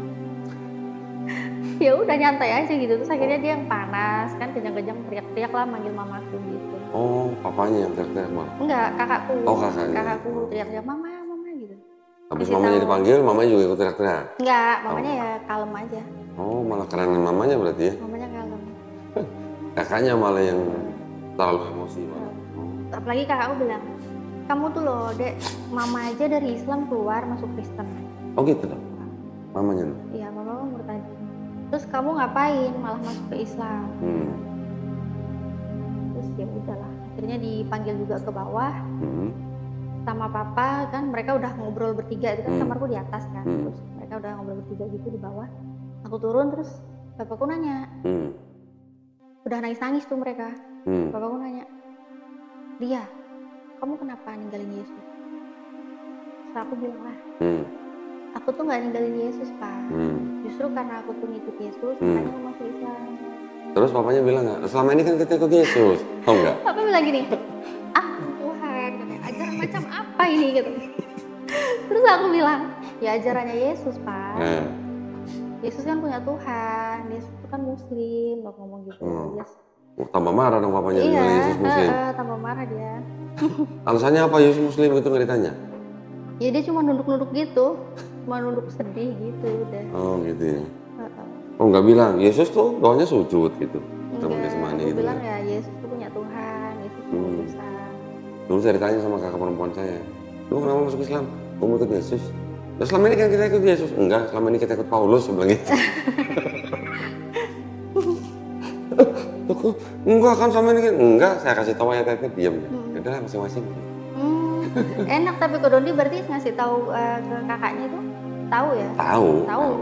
Ya udah nyantai aja gitu. Terus akhirnya dia yang panas kan, kejang-kejang teriak-teriak lah manggil mamaku gitu. Oh, papanya yang teriak-teriak malah. Enggak, kakakku. Oh, kakaknya. Kakakku teriak-teriak mama gitu. Habis Kasih mamanya tahu. dipanggil, mamanya juga ikut teriak-teriak. Enggak, mamanya ya kalem aja. Oh, malah kerenan mamanya berarti ya. Mamanya kalem. Kakaknya malah yang terlalu emosi malah. Apalagi kakakku bilang, kamu tuh loh, Dek, mama aja dari Islam keluar masuk Kristen. Oh gitu dong. Mamanya loh. Iya, mama umur tadi. Terus kamu ngapain malah masuk ke Islam? Terus ya udahlah, akhirnya dipanggil juga ke bawah sama papa kan, mereka udah ngobrol bertiga itu kan, kamarku di atas kan, terus mereka udah ngobrol bertiga gitu di bawah. Aku turun terus bapakku nanya, udah nangis tuh mereka. Bapakku nanya, Dia, kamu kenapa ninggalin Yesus? Terus aku bilang lah, aku tuh nggak ninggalin Yesus Pak, justru karena aku tuh ngikut Yesus, makanya aku masuk Islam. Terus papanya bilang nggak, selama ini kan kita ikut Yesus, oh enggak? Papa bilang gini, Tuhan, katanya, ajaran macam apa ini gitu. Terus aku bilang, ya ajarannya Yesus Pak. Yesus kan punya Tuhan, Yesus itu kan Muslim, aku ngomong gitu. Yes. Tambah marah dong papanya Iya, Yesus Muslim. Tambah marah dia. Alasannya apa Yesus Muslim itu nggak ditanya? Ya dia cuma nunduk-nunduk gitu, cuma nunduk sedih gitu udah. Oh gitu ya. Oh nggak bilang, Yesus tuh doanya sujud gitu. Enggak, Semani aku gitu. bilang ya Yesus itu punya Tuhan, Yesus punya utusan. Dulu saya ditanya sama kakak perempuan saya, lu kenapa masuk Islam? Gue mau ikut Yesus. Nah, selama ini kan kita ikut Yesus. Enggak, selama ini kita ikut Paulus, saya bilang gitu. Enggak kan selama ini kan? Enggak, saya kasih tahu ya tadi diam. Udah masing-masing. Enak tapi Ko Dondi berarti ngasih tahu ke kakaknya itu tahu ya? Tahu.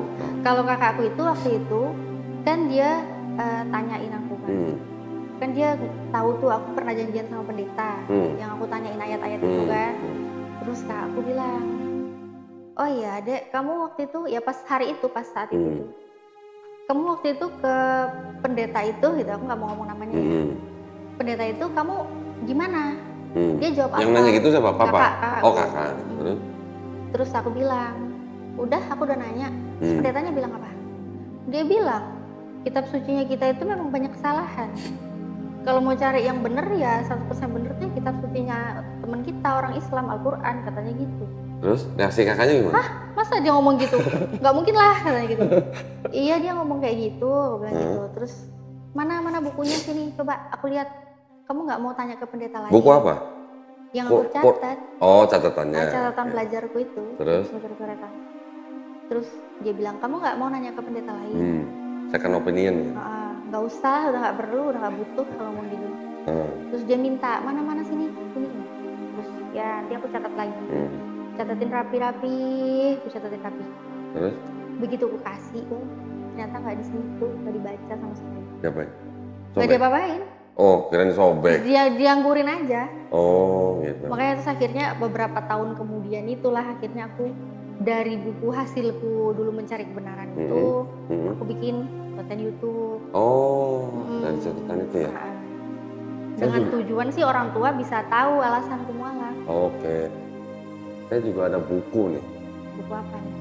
Kalau kakakku itu waktu itu kan dia tanyain aku kan. Kan dia tahu tuh aku pernah janjian sama pendeta yang aku tanyain ayat-ayat itu kan. Terus kakakku bilang, oh iya Dek, kamu waktu itu ya pas hari itu, pas saat itu tuh, kamu waktu itu ke pendeta itu gitu, aku nggak mau ngomong namanya ya. Pendeta itu kamu gimana? Dia jawab apa? Yang nanya gitu siapa? Papa? Kakak. Oh kakak. Terus aku bilang, udah aku udah nanya. Terus pendetanya bilang apa? Dia bilang, kitab sucinya kita itu memang banyak kesalahan. Kalau mau cari yang bener ya 100% bener tuh kitab sucinya teman kita orang Islam, Al-Quran, katanya gitu. Terus reaksi kakaknya gimana? Hah? Masa dia ngomong gitu? Gak mungkin lah, katanya gitu. Iya dia ngomong kayak gitu, aku bilang gitu. Terus mana bukunya sini, coba aku lihat. Kamu nggak mau tanya ke pendeta lain? Buku apa? Yang aku catat. Oh catatannya. Catatan belajarku itu. Terus? Terus dia bilang, kamu nggak mau nanya ke pendeta lain? Second opinion ya? Nggak usah, udah nggak perlu, udah nggak butuh kalau ngomong gitu. Terus dia minta, mana sini. Terus ya nanti aku catat lagi. Catatin rapi. Terus? Begitu aku kasih, ternyata nggak disentuh, nggak dibaca sama sekali. Diapain? Nggak diapa-apain. Oh, kirain sobek. Dia dianggurin aja. Oh, gitu. Makanya terus akhirnya beberapa tahun kemudian itulah akhirnya aku dari buku hasilku dulu mencari kebenaran itu, aku bikin konten YouTube. Oh, dari catatan itu ya? Dengan tujuan sih orang tua bisa tahu alasanku mualaf. Oke. Saya juga ada buku nih. Buku apa nih?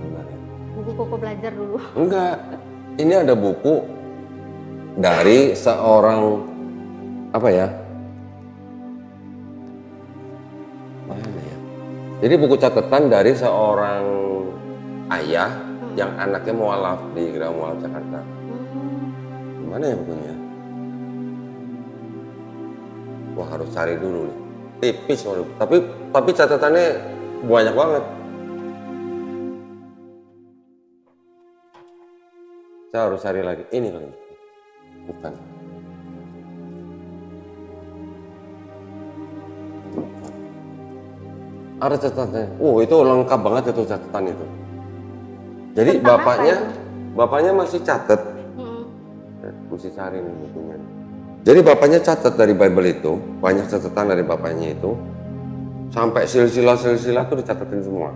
Bentar ya. Buku Koko belajar dulu. Enggak. Ini ada buku dari seorang apa ya? Mana ya? Jadi buku catatan dari seorang ayah yang anaknya mualaf di Gereja Mualaf Jakarta. Gimana ya bukunya? Wah harus cari dulu nih. Tipis waduh. Tapi catatannya banyak banget. Saya harus cari lagi. Ini kali. Bukan. Ada catatannya. Itu lengkap banget itu catatan itu. Jadi Tentang bapaknya masih catat. Mesti mesti cari nih dokumen. Jadi bapaknya catat dari Bible itu, banyak catatan dari bapaknya itu, sampai silsilah tuh dicatatin semua.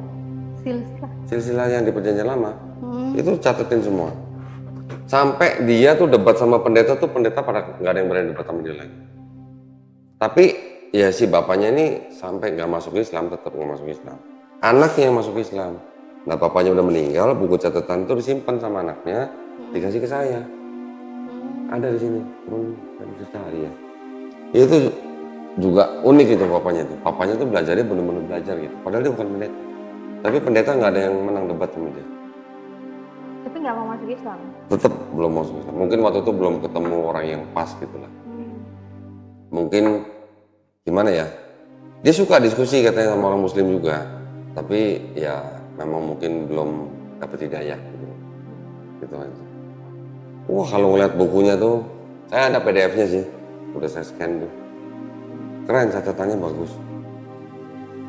Silsilah yang di perjanjian lama, itu catatin semua. Sampai dia tuh debat sama pendeta tuh, pendeta pada nggak ada yang berani debat sama dia lagi. Tapi ya si bapaknya ini sampai nggak masuk Islam, tetap nggak masuk Islam. Anaknya yang masuk Islam. Nah bapaknya udah meninggal, buku catatan itu disimpan sama anaknya, dikasih ke saya. Ada di sini, saya bisa cari ya. Itu juga unik itu bapaknya tuh. Bapaknya tuh belajarnya benar-benar belajar gitu. Padahal dia bukan pendeta. Tapi pendeta nggak ada yang menang debat sama dia. Tapi nggak mau masuk Islam. Tetap belum masuk Islam. Mungkin waktu itu belum ketemu orang yang pas gitu lah. Mungkin gimana ya? Dia suka diskusi katanya sama orang Muslim juga. Tapi ya memang mungkin belum dapat hidayah gitu. Gitu aja. Wah kalau ngeliat bukunya tuh, saya ada PDF-nya sih. Udah saya scan tuh. Keren, catatannya bagus.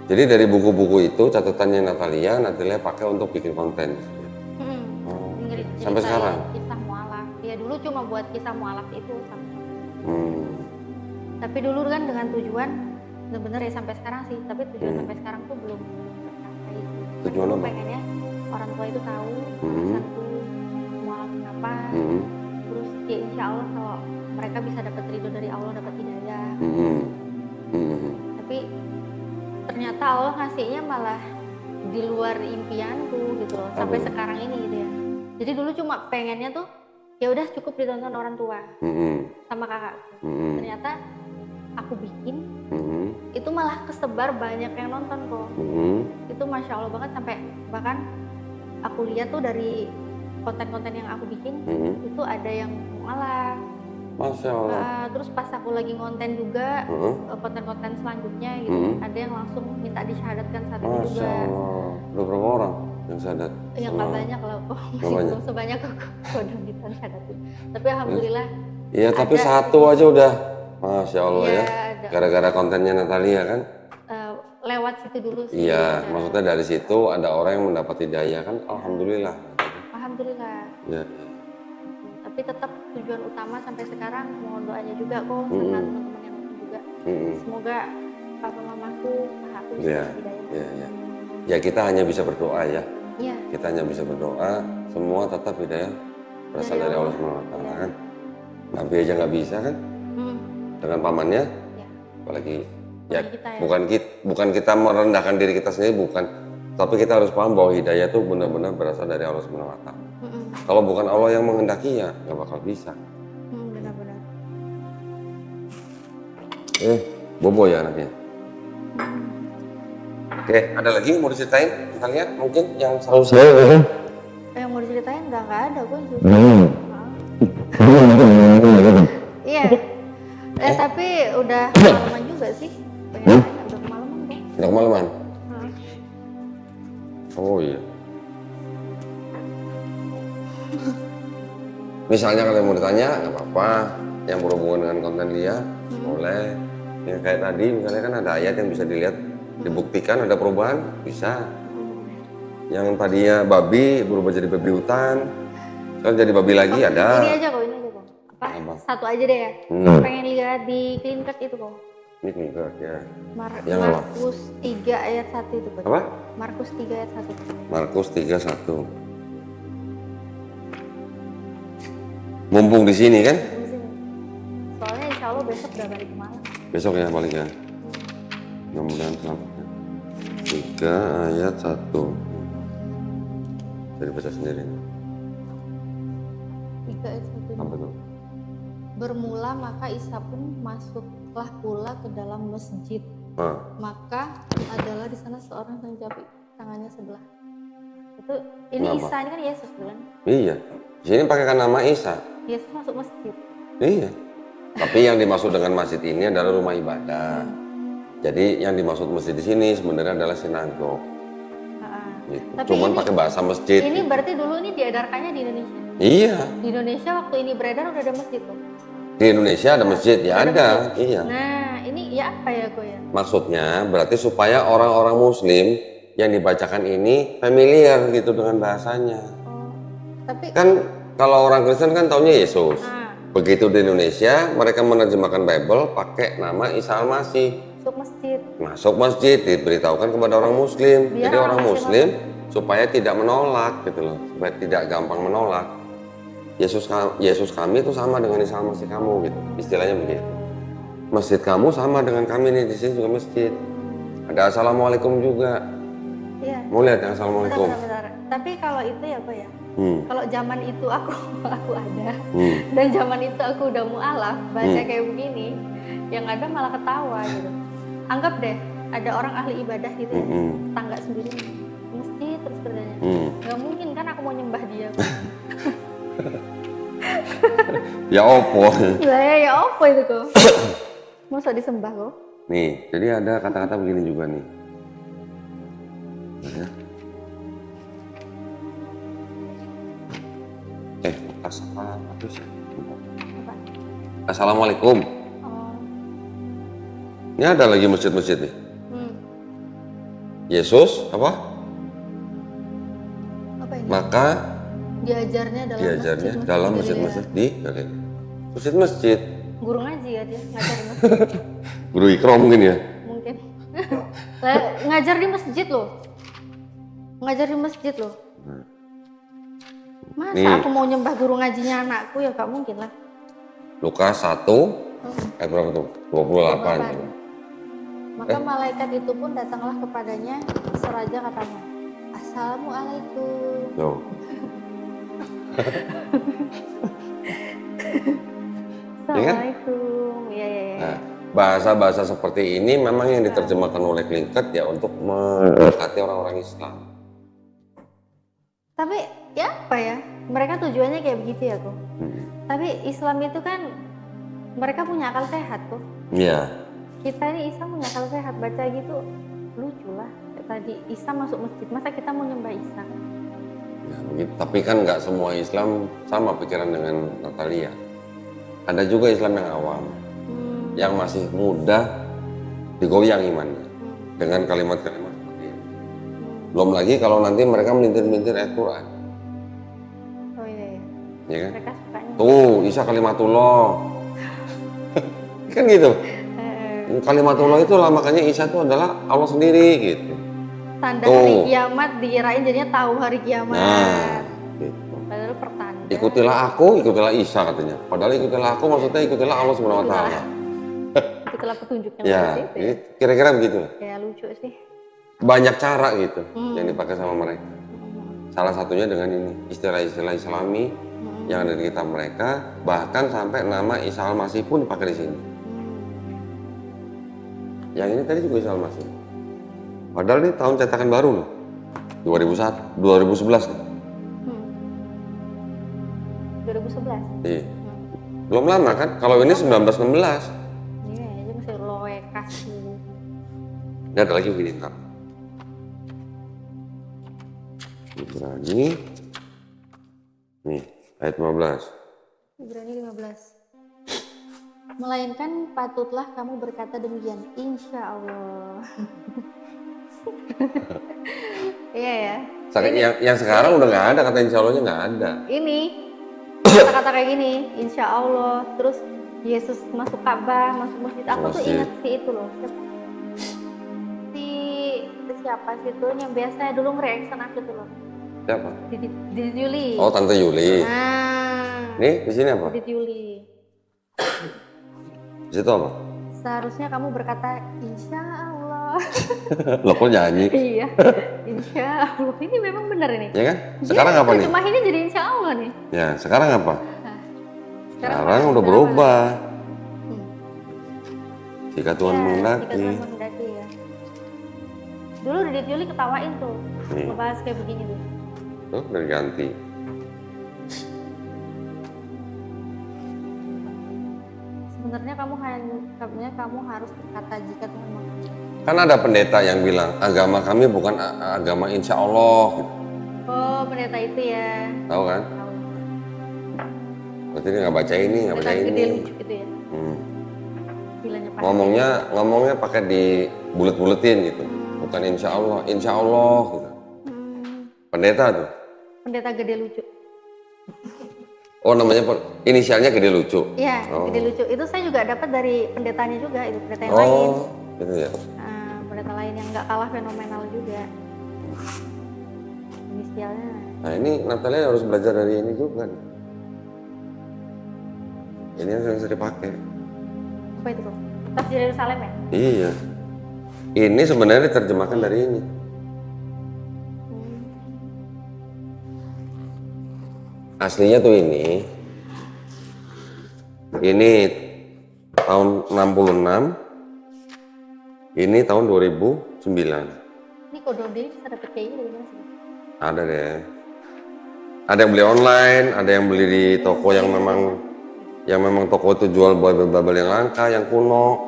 Jadi dari buku-buku itu catatannya Natalia pakai untuk bikin konten. Sampai sekarang? Kisah mualaf. Ya dulu cuma buat kisah mualaf itu. Tapi dulu kan dengan tujuan, sebenarnya sampai sekarang sih. Tapi tujuan sampai sekarang tuh belum tercapai. Tujuan apa? Pengennya orang tua itu tahu satu mualaf kenapa. Terus ya insya Allah kalau mereka bisa dapat ridho dari Allah, dapat hidayah. Tapi ternyata Allah ngasihnya malah di luar impianku gitu loh, sampai sekarang ini gitu ya. Jadi dulu cuma pengennya tuh ya udah cukup ditonton orang tua sama kakakku. Ternyata aku bikin itu malah kesebar banyak yang nonton kok. Itu masya Allah banget, sampai bahkan aku lihat tuh dari konten-konten yang aku bikin itu ada yang mualaf. Masya Allah. Terus pas aku lagi ngonten juga konten-konten selanjutnya gitu, ada yang langsung minta disyahadatkan saat itu juga. Masya Allah. Udah berapa orang yang syahadat? Ya nggak banyak lah kok, masih belum sebanyak aku udah disyahadatkan. Tapi alhamdulillah. Iya tapi satu aja udah, Masya Allah ya. Gara-gara kontennya Natalia kan? Lewat situ dulu sih. Iya, maksudnya dari situ ada orang yang mendapat hidayah kan? Alhamdulillah. Alhamdulillah. Ya. Tapi tetap tujuan utama sampai sekarang mohon doanya juga kok sama teman-teman yang nonton juga. Semoga papa mamaku, kakakku bisa hidayah. Iya. Ya kita hanya bisa berdoa ya. Iya. Kita hanya bisa berdoa, semua tetap hidayah berasal dari Allah SWT kan. Nabi aja nggak bisa kan? Dengan pamannya, apalagi ya bukan kita merendahkan diri kita sendiri, bukan. Tapi kita harus paham bahwa hidayah itu benar-benar berasal dari Allah SWT. Kalau bukan Allah yang menghendaki ya nggak bakal bisa. Benar-benar. Bobo ya anaknya. Oke, ada lagi yang mau diceritain? Kita lihat mungkin yang selalu Yang mau diceritain nggak ada gue. Iya. Tapi udah kemalaman juga sih. Udah kemalaman kok. Udah kemalaman? Oh iya. Misalnya kalau mau ditanya nggak apa-apa, yang berhubungan dengan konten dia boleh. Yang kayak tadi misalnya kan ada ayat yang bisa dilihat, dibuktikan ada perubahan, bisa. Yang tadinya babi berubah jadi babi hutan, kan jadi babi lagi ada. Ini aja kok. Apa? Satu aja deh ya. Pengen lihat di Clean Cut itu kok. Ini Clean Cut ya. Markus 3 ayat 1 itu kok. Apa? Markus 3 ayat 1. Markus 3:1. Mumpung di sini kan? Soalnya insya Allah besok udah balik ke Malang. Besok ya balik ya. Mudah-mudahan selamat. 3 ayat 1. Jadi baca sendiri. 3 ayat 1. Apa tuh? Bermula maka Isa pun masuklah pula ke dalam masjid. Maka adalah di sana seorang yang jawab tangannya sebelah. Itu ini kenapa? Isa ini kan Yesus bukan? Iya. Di sini pakaikan nama Isa. Yesus masuk masjid. Iya. Tapi yang dimaksud dengan masjid ini adalah rumah ibadah. Jadi yang dimaksud masjid di sini sebenarnya adalah sinagog. Gitu. Cuman pakai bahasa masjid. Ini berarti dulu ini diedarkannya di Indonesia. Iya. Di Indonesia waktu ini beredar udah ada masjid tuh. Di Indonesia ada masjid, ya ada. Iya. Nah, ini ya apa ya kok ya? Maksudnya berarti supaya orang-orang Muslim yang dibacakan ini familiar gitu dengan bahasanya. Tapi kan kalau orang Kristen kan taunya Yesus. Begitu di Indonesia, mereka menerjemahkan Bible pakai nama Isa Al-Masih. Masuk masjid. Masuk masjid, diberitahukan kepada orang Muslim. Biar Jadi orang orang kasih Muslim supaya tidak menolak gitu loh, supaya tidak gampang menolak. Yesus kami itu sama dengan Isa Al-Masih kamu gitu, istilahnya begitu. Masjid kamu sama dengan kami nih, di sini juga masjid. Ada assalamualaikum juga. Iya. Mau lihat yang assalamualaikum? Bentar. Tapi kalau itu ya Pak ya. Kalau zaman itu aku ada, dan zaman itu aku udah mualaf baca kayak begini, yang ada malah ketawa gitu. Anggap deh ada orang ahli ibadah gitu ya, tetangga sendiri masjid terus kerjanya. Gak mungkin kan aku mau nyembah dia. Ya opo. Ya apa itu kok? Masa disembah kok? Nih, jadi ada kata-kata begini juga nih. Ya. Apa sih? Apa? Assalamualaikum. Oh. Ini ada lagi masjid-masjid nih. Yesus apa? Apa ini? Maka Diajarnya dalam masjid-masjid di masjid-masjid. Guru ngaji ya dia ngajar di masjid. Guru Ikro mungkin ya. Mungkin. Ngajar di masjid loh. Ngajar di masjid loh. Masa Nih. aku mau nyembah guru ngajinya anakku ya gak mungkin lah. Lukas 1 ayat berapa tuh? 28. Maka malaikat itu pun datanglah kepadanya seraja katanya, Assalamualaikum. Loh. Assalamualaikum. Iya. Nah, bahasa-bahasa seperti ini memang yang diterjemahkan oleh Klingket ya untuk mendekati orang-orang Islam. Tapi ya apa ya? Mereka tujuannya kayak begitu ya kok. Tapi Islam itu kan mereka punya akal sehat kok. Iya. Kita ini Islam punya akal sehat, baca gitu lucu lah. Kayak tadi Isa masuk masjid, masa kita mau nyembah Isa? Ya, begitu. Tapi kan nggak semua Islam sama pikiran dengan Natalia. Ada juga Islam yang awam, yang masih mudah digoyang imannya dengan kalimat-kalimat seperti ini. Belum lagi kalau nanti mereka melintir-melintir ayat Quran. Oh iya. Ya kan? Mereka sukanya. Tuh, Isa kalimatullah. Kan gitu. Kalimatullah itu lah, makanya Isa itu adalah Allah sendiri gitu. Tanda hari kiamat dikirain jadinya tahu hari kiamat. Nah, gitu. Padahal pertanda. Ikutilah aku, ikutilah Isa katanya. Padahal ikutilah aku maksudnya ikutilah Allah Subhanahu wa taala. Ikutilah petunjuk yang Ya, seperti itu. ini kira-kira begitu. Ya lucu sih. Banyak cara gitu yang dipakai sama mereka. Salah satunya dengan ini, istilah-istilah Islami yang ada di kitab mereka, bahkan sampai nama Isa Al-Masih pun dipakai di sini. Yang ini tadi juga Isa Al-Masih. Padahal ini tahun cetakan baru loh. 2011 nih. 2011. Iya. Belum lama kan? Kalau ini 1916. Iya, aja masih loe kasih. Ini ada lagi begini ntar. Ibrani. Nih, ayat 15. Ibrani 15. Melainkan patutlah kamu berkata demikian, insya Allah. Iya ya. Yang sekarang udah nggak ada, kata insya Allahnya nggak ada. Ini kata-kata kayak gini, insya Allah. Terus Yesus masuk Ka'bah, masuk masjid. Aku tuh ingat si itu loh. Siapa sih itu yang biasanya dulu nge-reaction aku tuh loh. Siapa? Didit Yuli. Oh, Tante Yuli. Nah. Nih, di sini apa? Didit Yuli. Di situ apa? Seharusnya kamu berkata insya Allah. Lo kok nyanyi? Iya, insya Allah. Ini memang benar ini. Ya kan? Sekarang apa nih? Cuma ini jadi insya Allah nih. Ya, sekarang apa? Nah, sekarang udah berubah. Jika Tuhan ya, menghendaki. Jika Tuhan menghendaki ya. Dulu Didit Yuli ketawain tuh, ngebahas kayak begini tuh. Tuh, udah diganti. Sebenarnya kamu harus berkata jika Tuhan menghendaki. Kan ada pendeta yang bilang agama kami bukan agama insya Allah. Gitu. Oh, pendeta itu ya. Tahu kan? Tahu. Berarti dia nggak baca ini, nggak baca ini. Gede lucu gitu ya. Gilanya Pak. Ngomongnya pakai di bulet-buletin gitu. Bukan insya Allah gitu. Pendeta tuh. Pendeta gede lucu. Oh namanya inisialnya Gede Lucu. Iya, Oh. Gede Lucu. Itu saya juga dapat dari pendetanya juga, itu pendeta yang lain. Oh, gitu ya. Nah, pendeta lain yang nggak kalah fenomenal juga. Inisialnya. Nah ini Natalia harus belajar dari ini juga nih. Ini yang sering dipakai. Apa itu, Bro? Tafsir Yerusalem ya? Iya. Ini sebenarnya diterjemahkan dari ini. Aslinya tuh ini. Ini tahun 66. Ini tahun 2009. Ini kodon diri bisa dapet kayak gini dari mana sih? Ada deh. Ada yang beli online, ada yang beli di toko yang memang toko itu jual Bible yang langka, yang kuno.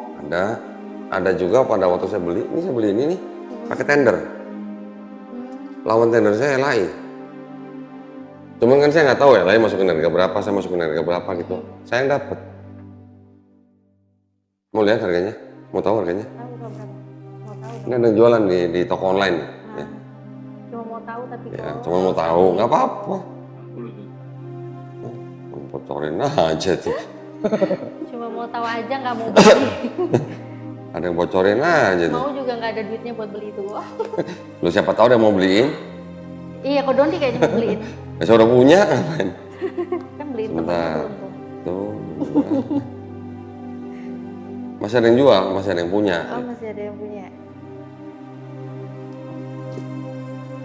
Ada juga pada waktu saya beli, ini saya beli ini nih pakai tender. Lawan tender saya LAI. Cuman kan saya nggak tahu LAI masukin harga berapa, saya masukin harga berapa gitu. Saya yang dapat. Mau lihat harganya? Mau tahu harganya? Tahu berapa? Mau tahu. Ini ada yang jualan di toko online. Ya. Cuma mau tahu tapi Ya, kok cuma mau tahu, nggak apa-apa. Bocorin aja tuh. cuma mau tahu aja nggak mau beli. Ada yang bocorin aja tuh. Mau juga nggak ada duitnya buat beli itu. Wah. Lu siapa tahu dia mau beliin? Iya, Kodondi kayaknya mau beliin. Ya saya udah punya ngapain? Kan beliin Sebentar. temen belum tuh. Tuh. Masih ada yang jual, masih ada yang punya. Oh, masih ada yang punya.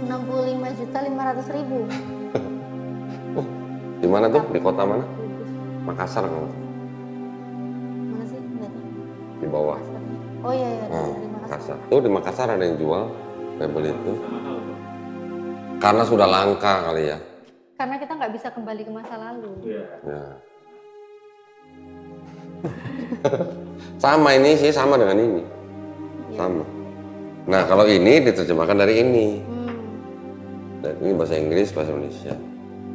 65.500.000. Di mana tuh? Di kota mana? Makassar kalau nggak salah. Mana sih? Nggak tahu. Di bawah. Oh iya, iya, Nah, dari Makassar. Makassar. Tuh di Makassar ada yang jual Bible itu. Karena sudah langka kali ya. Karena kita nggak bisa kembali ke masa lalu. Ya. Sama ini sih, sama dengan ini. Iya. Sama. Nah kalau ini diterjemahkan dari ini. Dan ini bahasa Inggris, bahasa Indonesia.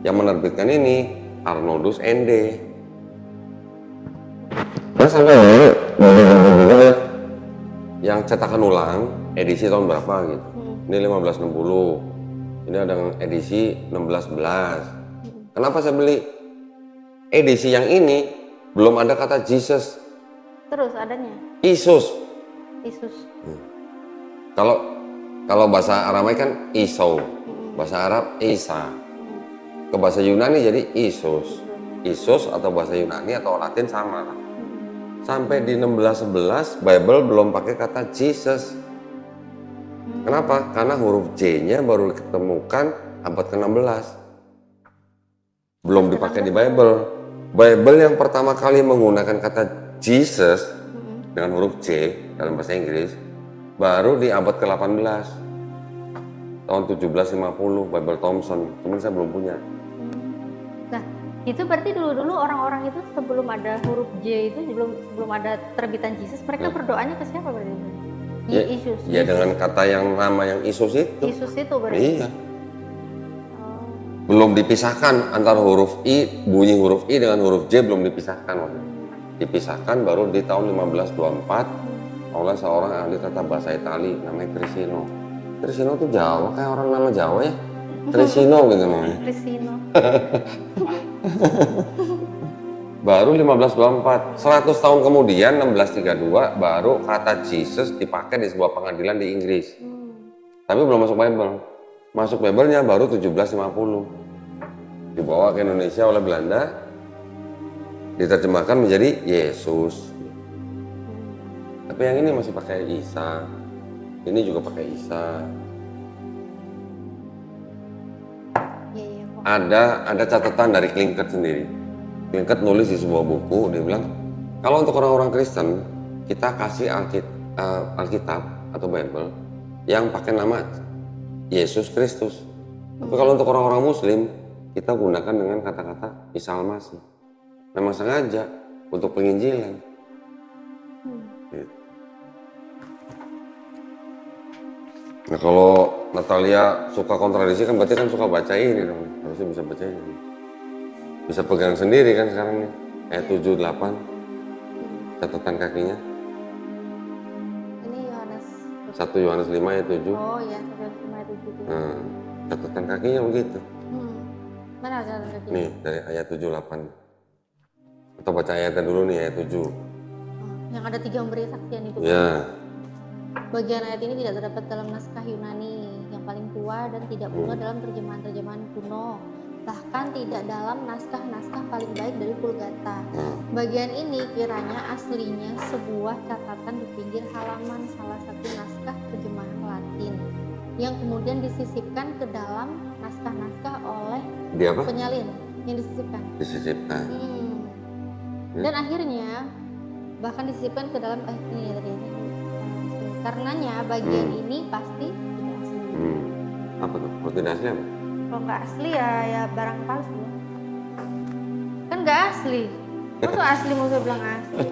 Yang menerbitkan ini Arnoldus ND. Nah sampai yang cetakan ulang edisi tahun berapa gitu. Ini 1560. Ini ada yang edisi 1611. Kenapa saya beli? Edisi yang ini belum ada kata Jesus. Terus adanya Isus. Yesus. Kalau bahasa Aramai kan Isau. Bahasa Arab Isa. Ke bahasa Yunani jadi Isus. Isus atau bahasa Yunani atau Latin sama lah. Sampai di 1611 Bible belum pakai kata Jesus. Kenapa? Karena huruf J-nya baru ditemukan abad ke-16. Belum dipakai di Bible. Bible yang pertama kali menggunakan kata Jesus dengan huruf J dalam bahasa Inggris baru di abad ke-18. Tahun 1750 Bible Thompson. Cuman saya belum punya. Nah, itu berarti dulu-dulu orang-orang itu sebelum ada huruf J itu sebelum ada terbitan Jesus, mereka berdoanya ke siapa berarti? Yesus. Ya dengan kata yang nama yang Isus itu. Yesus itu berarti. Iya. Belum dipisahkan antara huruf I, bunyi huruf I dengan huruf J belum dipisahkan waktu itu. Dipisahkan baru di tahun 1524 oleh seorang ahli tata bahasa Itali namanya Trisino. Trisino tuh Jawa, kayak orang nama Jawa ya. Trisino gitu namanya. Trisino. Baru 1524, 100 tahun kemudian 1632 baru kata Jesus dipakai di sebuah pengadilan di Inggris. Tapi belum masuk Bible. Masuk Bible-nya baru 1750. Dibawa ke Indonesia oleh Belanda, diterjemahkan menjadi Yesus. Tapi yang ini masih pakai Isa. Ini juga pakai Isa. Iya, kok. Ada catatan dari Klinkert sendiri. Klinkert nulis di sebuah buku, dia bilang kalau untuk orang-orang Kristen kita kasih Alkitab atau Bible yang pakai nama Yesus Kristus. Tapi kalau untuk orang-orang Muslim kita gunakan dengan kata-kata Isa Al-Masih. Memang sengaja untuk penginjilan. Gitu. Nah kalau Natalia suka kontradiksi kan berarti kan suka baca ini dong. Harusnya bisa baca ini. Bisa pegang sendiri kan sekarang nih. Ayat 7, 8. Catatan kakinya. Ini Yohanes. 1 Yohanes 5 ayat 7. Oh iya, 1 ayat 7. Nah, catatan kakinya begitu. Mana catatan kaki? Nih, dari ayat 78. Atau baca ayatnya dulu nih, ayat 7. Yang ada 3 memberi kesaksian itu. Ya. Bagian ayat ini tidak terdapat dalam naskah Yunani yang paling tua dan tidak pula dalam terjemahan-terjemahan kuno. Bahkan tidak dalam naskah-naskah paling baik dari Vulgata. Bagian ini kiranya aslinya sebuah catatan di pinggir halaman salah satu naskah terjemahan Latin yang kemudian disisipkan ke dalam naskah-naskah oleh Di apa? penyalin yang disisipkan. Disisipkan. Dan akhirnya bahkan disisipkan ke dalam ini ya tadi. Karenanya bagian ini pasti tidak asli. Apa tuh? Kalau tidak asli apa? Kalau nggak asli ya barang palsu. Kan nggak asli. Masa asli mau saya bilang asli?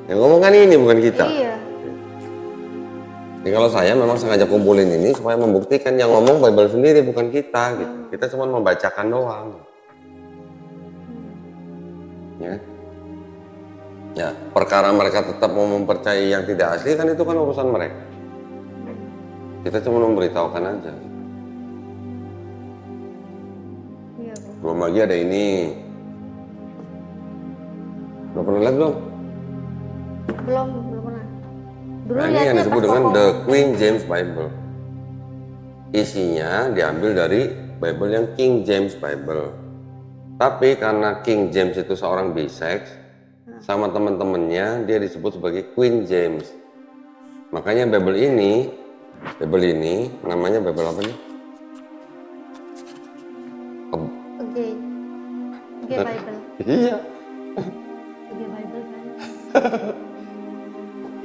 Yang ngomong kan ini bukan kita. Iya. Jadi kalau saya memang sengaja kumpulin ini supaya membuktikan yang ngomong Bible sendiri bukan kita gitu. Kita cuma membacakan doang. Ya. Ya, perkara mereka tetap mau mempercayai yang tidak asli kan itu kan urusan mereka. Kita cuma memberitahukan aja. Iya, Bro. Belum lagi ada ini. Udah pernah lihat belum? Belum pernah. Dulu Nah, ini yang lihatnya disebut pas dengan Koko. The King James Bible. Isinya diambil dari Bible yang King James Bible. Tapi karena King James itu seorang bisex, sama teman-temannya dia disebut sebagai Queen James. Makanya Bible ini namanya Bible apa nih? Oke. Oke Bible. Iya. Oke Bible kan.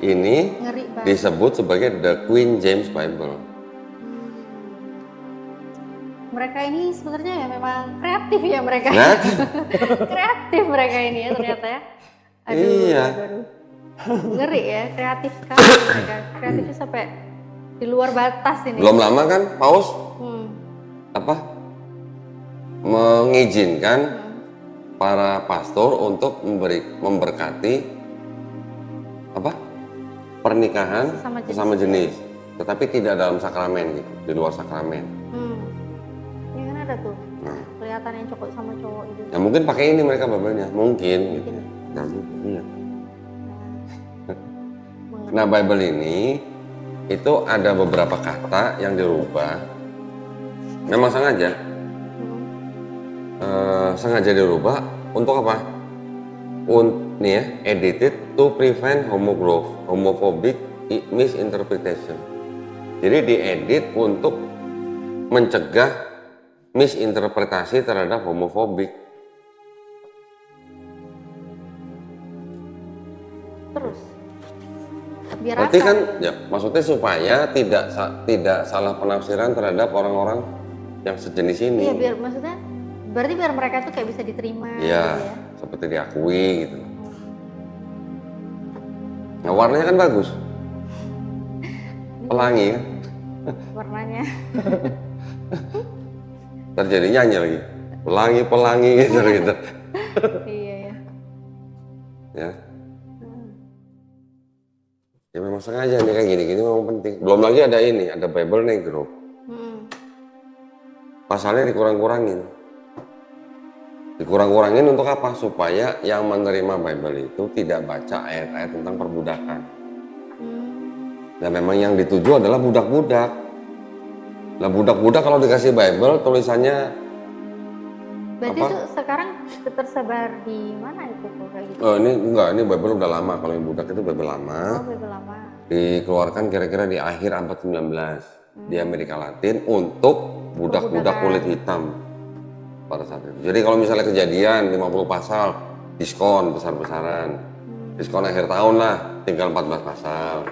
Ini Ngeri banget. disebut sebagai The Queen James Bible. Mereka ini sebenarnya ya memang kreatif ya mereka. Nah, Kreatif mereka ini ya ternyata ya. Aduh, Iya. aduh. Ngeri ya, kreatif sekali mereka. Kreatifnya sampai di luar batas ini. belum lama kan Paus Hmm. mengizinkan para pastor untuk memberkati pernikahan Sesama jenis. sesama jenis, tetapi tidak dalam sakramen gitu, di luar sakramen. Ya kan ada tuh. Nah, Kelihatan yang cowok sama cowok itu. ya mungkin pakai ini mereka Bible-nya, mungkin gitu. Mungkin. Nah, mungkin, iya. Mengerti. Nah, Bible ini itu ada beberapa kata yang dirubah. Memang sengaja dirubah untuk apa? Nih ya, edited to prevent homophobic misinterpretation. Jadi diedit untuk mencegah misinterpretasi terhadap homofobik. Terus. Biar Berarti apa? kan ya maksudnya supaya tidak salah penafsiran terhadap orang-orang yang sejenis ini. Iya biar maksudnya berarti biar mereka tuh kayak bisa diterima Iya, gitu ya. seperti diakui gitu. Nah, warnanya kan bagus. Pelangi kan. Warnanya. Terjadi nyanyi lagi. Pelangi gitu gitu. Iya ya. Ya. Ya memang sengaja nih kayak gini-gini memang penting. Belum lagi ada ini, ada Bible Negro. Pasalnya dikurang-kurangin. Dikurang-kurangin untuk apa? Supaya yang menerima Bible itu tidak baca ayat-ayat tentang perbudakan. Dan memang yang dituju adalah budak-budak. Nah, budak-budak kalau dikasih Bible tulisannya Berarti apa? itu sekarang tersebar di mana itu kok kayak gitu? Ini enggak, ini Bible udah lama. Kalau yang budak itu Bible lama. Oh, Bible lama. Dikeluarkan kira-kira di akhir abad 19 di Amerika Latin untuk budak-budak kulit hitam pada saat itu. Jadi kalau misalnya kejadian 50 pasal diskon besar-besaran, diskon akhir tahun lah, tinggal 14 pasal.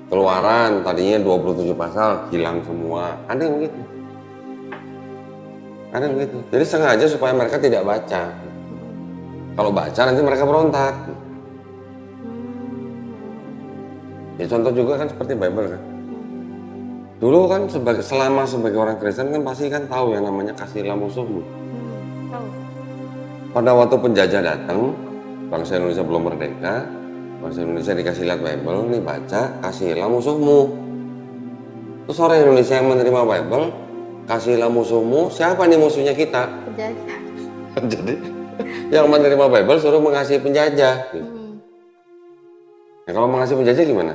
Keluaran tadinya 27 pasal hilang semua. Ada yang begitu. Ada yang begitu. Jadi sengaja supaya mereka tidak baca. Kalau baca nanti mereka berontak. Ya contoh juga kan seperti Bible kan. Dulu kan selama sebagai orang Kristen kan pasti kan tahu yang namanya kasihilah musuhmu. Tahu. Pada waktu penjajah datang, bangsa Indonesia belum merdeka, bangsa Indonesia dikasih lihat Bible, nih baca, kasihilah musuhmu. Terus orang Indonesia yang menerima Bible, kasihlah musuhmu. Siapa nih musuhnya kita? Penjajah. Jadi yang menerima Bible suruh mengasihi penjajah. Gitu. Ya, kalau mengasihi penjajah gimana?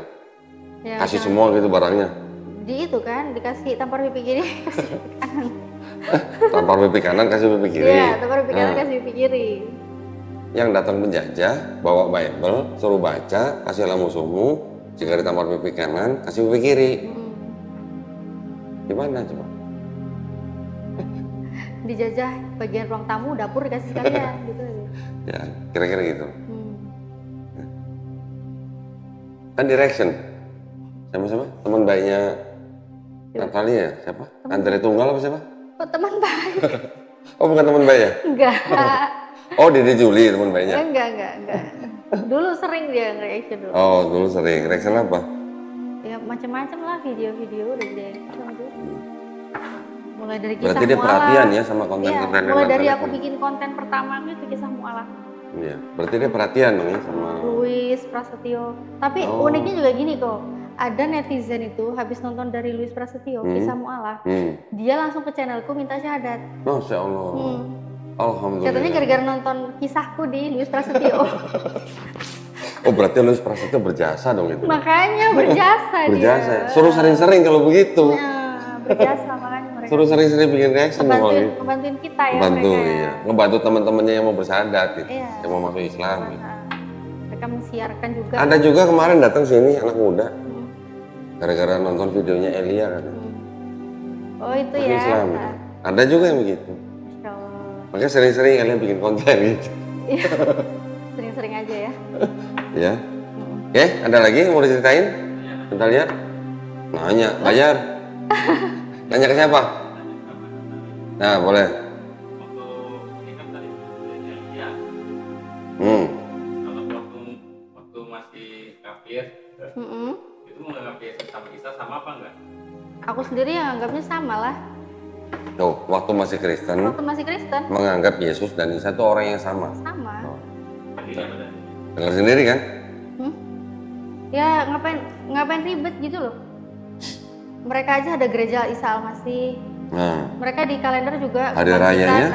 Ya, Kasih jangan- semua gitu barangnya. Di itu kan dikasih tampar pipi kiri, kasih pipi kanan. Tampar pipi kanan, kasih pipi kiri. Iya, tampar pipi kanan, Nah, kasih pipi kiri. yang datang penjajah bawa Bible, suruh baca, kasihlah musuhmu. Jika ditampar pipi kanan, kasih pipi kiri. Gimana coba? Dijajah bagian ruang tamu, dapur dikasih sekalian gitu. Ya, kira-kira gitu. Hmm. Kan direction. Sama-sama teman baiknya Natalia, siapa? Andre Tunggal apa siapa? Kok teman baik? Oh, bukan teman baik ya? Enggak. Oh, Dede Juli teman baiknya. Enggak. Dulu sering dia nge-reaction dulu. Oh, dulu sering. Reaction apa? Ya macam-macam lah video-video udah dia sama tuh. Mulai dari kisah Berarti dia mualaf. perhatian ya sama Iya, konten-konten yang mulai dari Natalia aku punya. bikin konten pertama itu kisah mualaf. Iya, berarti dia perhatian dong ya sama. Luis Prasetyo. Tapi Oh. uniknya juga gini kok. Ada netizen itu habis nonton dari Luis Prasetyo kisah mualaf, dia langsung ke channelku minta syahadat. Masya Allah. Alhamdulillah. Katanya gara-gara nonton kisahku di Luis Prasetyo. Oh, berarti Luis Prasetyo berjasa dong itu. Makanya berjasa dia. Berjasa. Suruh sering-sering kalau begitu. Nah, berjasa makanya mereka. Suruh sering-sering bikin reaction kalau Ngebantuin, gitu. ngebantuin kita ya Ngebantu, mereka. iya. Ngebantu teman-temannya yang mau bersyahadat gitu. Iya. Yang mau masuk Islam gitu. Nah, mereka mensiarkan juga. Ada juga kemarin datang sini anak muda. Hmm. Gara-gara nonton videonya Elia kan. Oh itu Masuk ya. Islam gitu. Ada juga yang begitu. Masya Allah. Makanya sering-sering kalian bikin konten gitu. Iya. Sering-sering aja ya. Ya. Oke, ada lagi yang mau diceritain? Bentar lihat. Nanya, bayar. Nanya ke siapa? Nah, boleh. Waktu ini kan tadi sebenarnya ya, kalau waktu masih kafir Mm-mm. itu menganggap Yesus sama Isa sama apa enggak? Aku sendiri yang anggapnya sama lah. Tuh, waktu masih Kristen, Waktu masih Kristen menganggap Yesus dan Isa itu orang yang sama. sama. Jadi apa tadi? Dengar sendiri kan? Ya ngapain ribet gitu loh. Mereka aja ada gereja Isa Al-Masih. Nah, Mereka di kalender juga Hari kebangkitan, rayanya?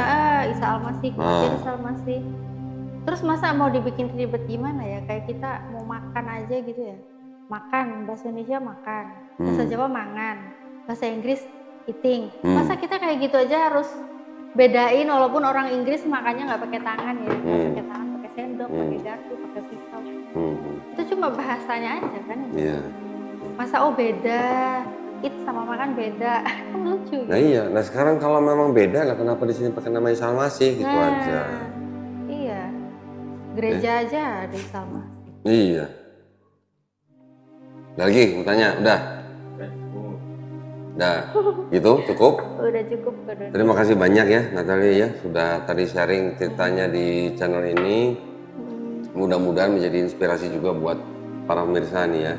Isa Al-Masih, Isa Al-Masih. Terus masa mau dibikin ribet gimana ya? Kayak kita mau makan aja gitu ya. Makan, bahasa Indonesia makan, bahasa Jawa mangan, bahasa Inggris eating. Masa kita kayak gitu aja harus bedain walaupun orang Inggris makannya nggak pakai tangan ya, nggak pakai tangan, pakai sendok, pakai garpu, pakai pisau. Itu cuma bahasanya aja kan. iya. Masa oh beda, eat sama makan beda, kan lucu. Nah iya, nah sekarang kalau memang beda lah kenapa di sini pakai nama Isa Al-Masih gitu aja. Iya, gereja aja ada Isa Al-Masih. Iya. Ada lagi, mau tanya, udah? Udah, gitu, cukup? Udah cukup udah. Terima kasih banyak ya Natalia ya, sudah tadi sharing ceritanya di channel ini. Mudah-mudahan menjadi inspirasi juga buat para pemirsa nih ya.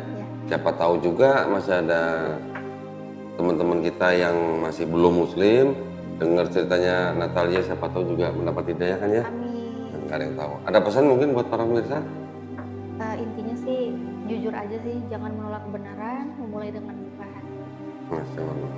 Siapa tahu juga masih ada teman-teman kita yang masih belum muslim, dengar ceritanya Natalia, siapa tahu juga mendapat hidayah kan ya. Amin. Nggak ada yang tahu. Ada pesan mungkin buat para pemirsa? Intinya sih jujur aja sih, jangan menolak kebenaran, memulai dengan buka hati. Masya Allah.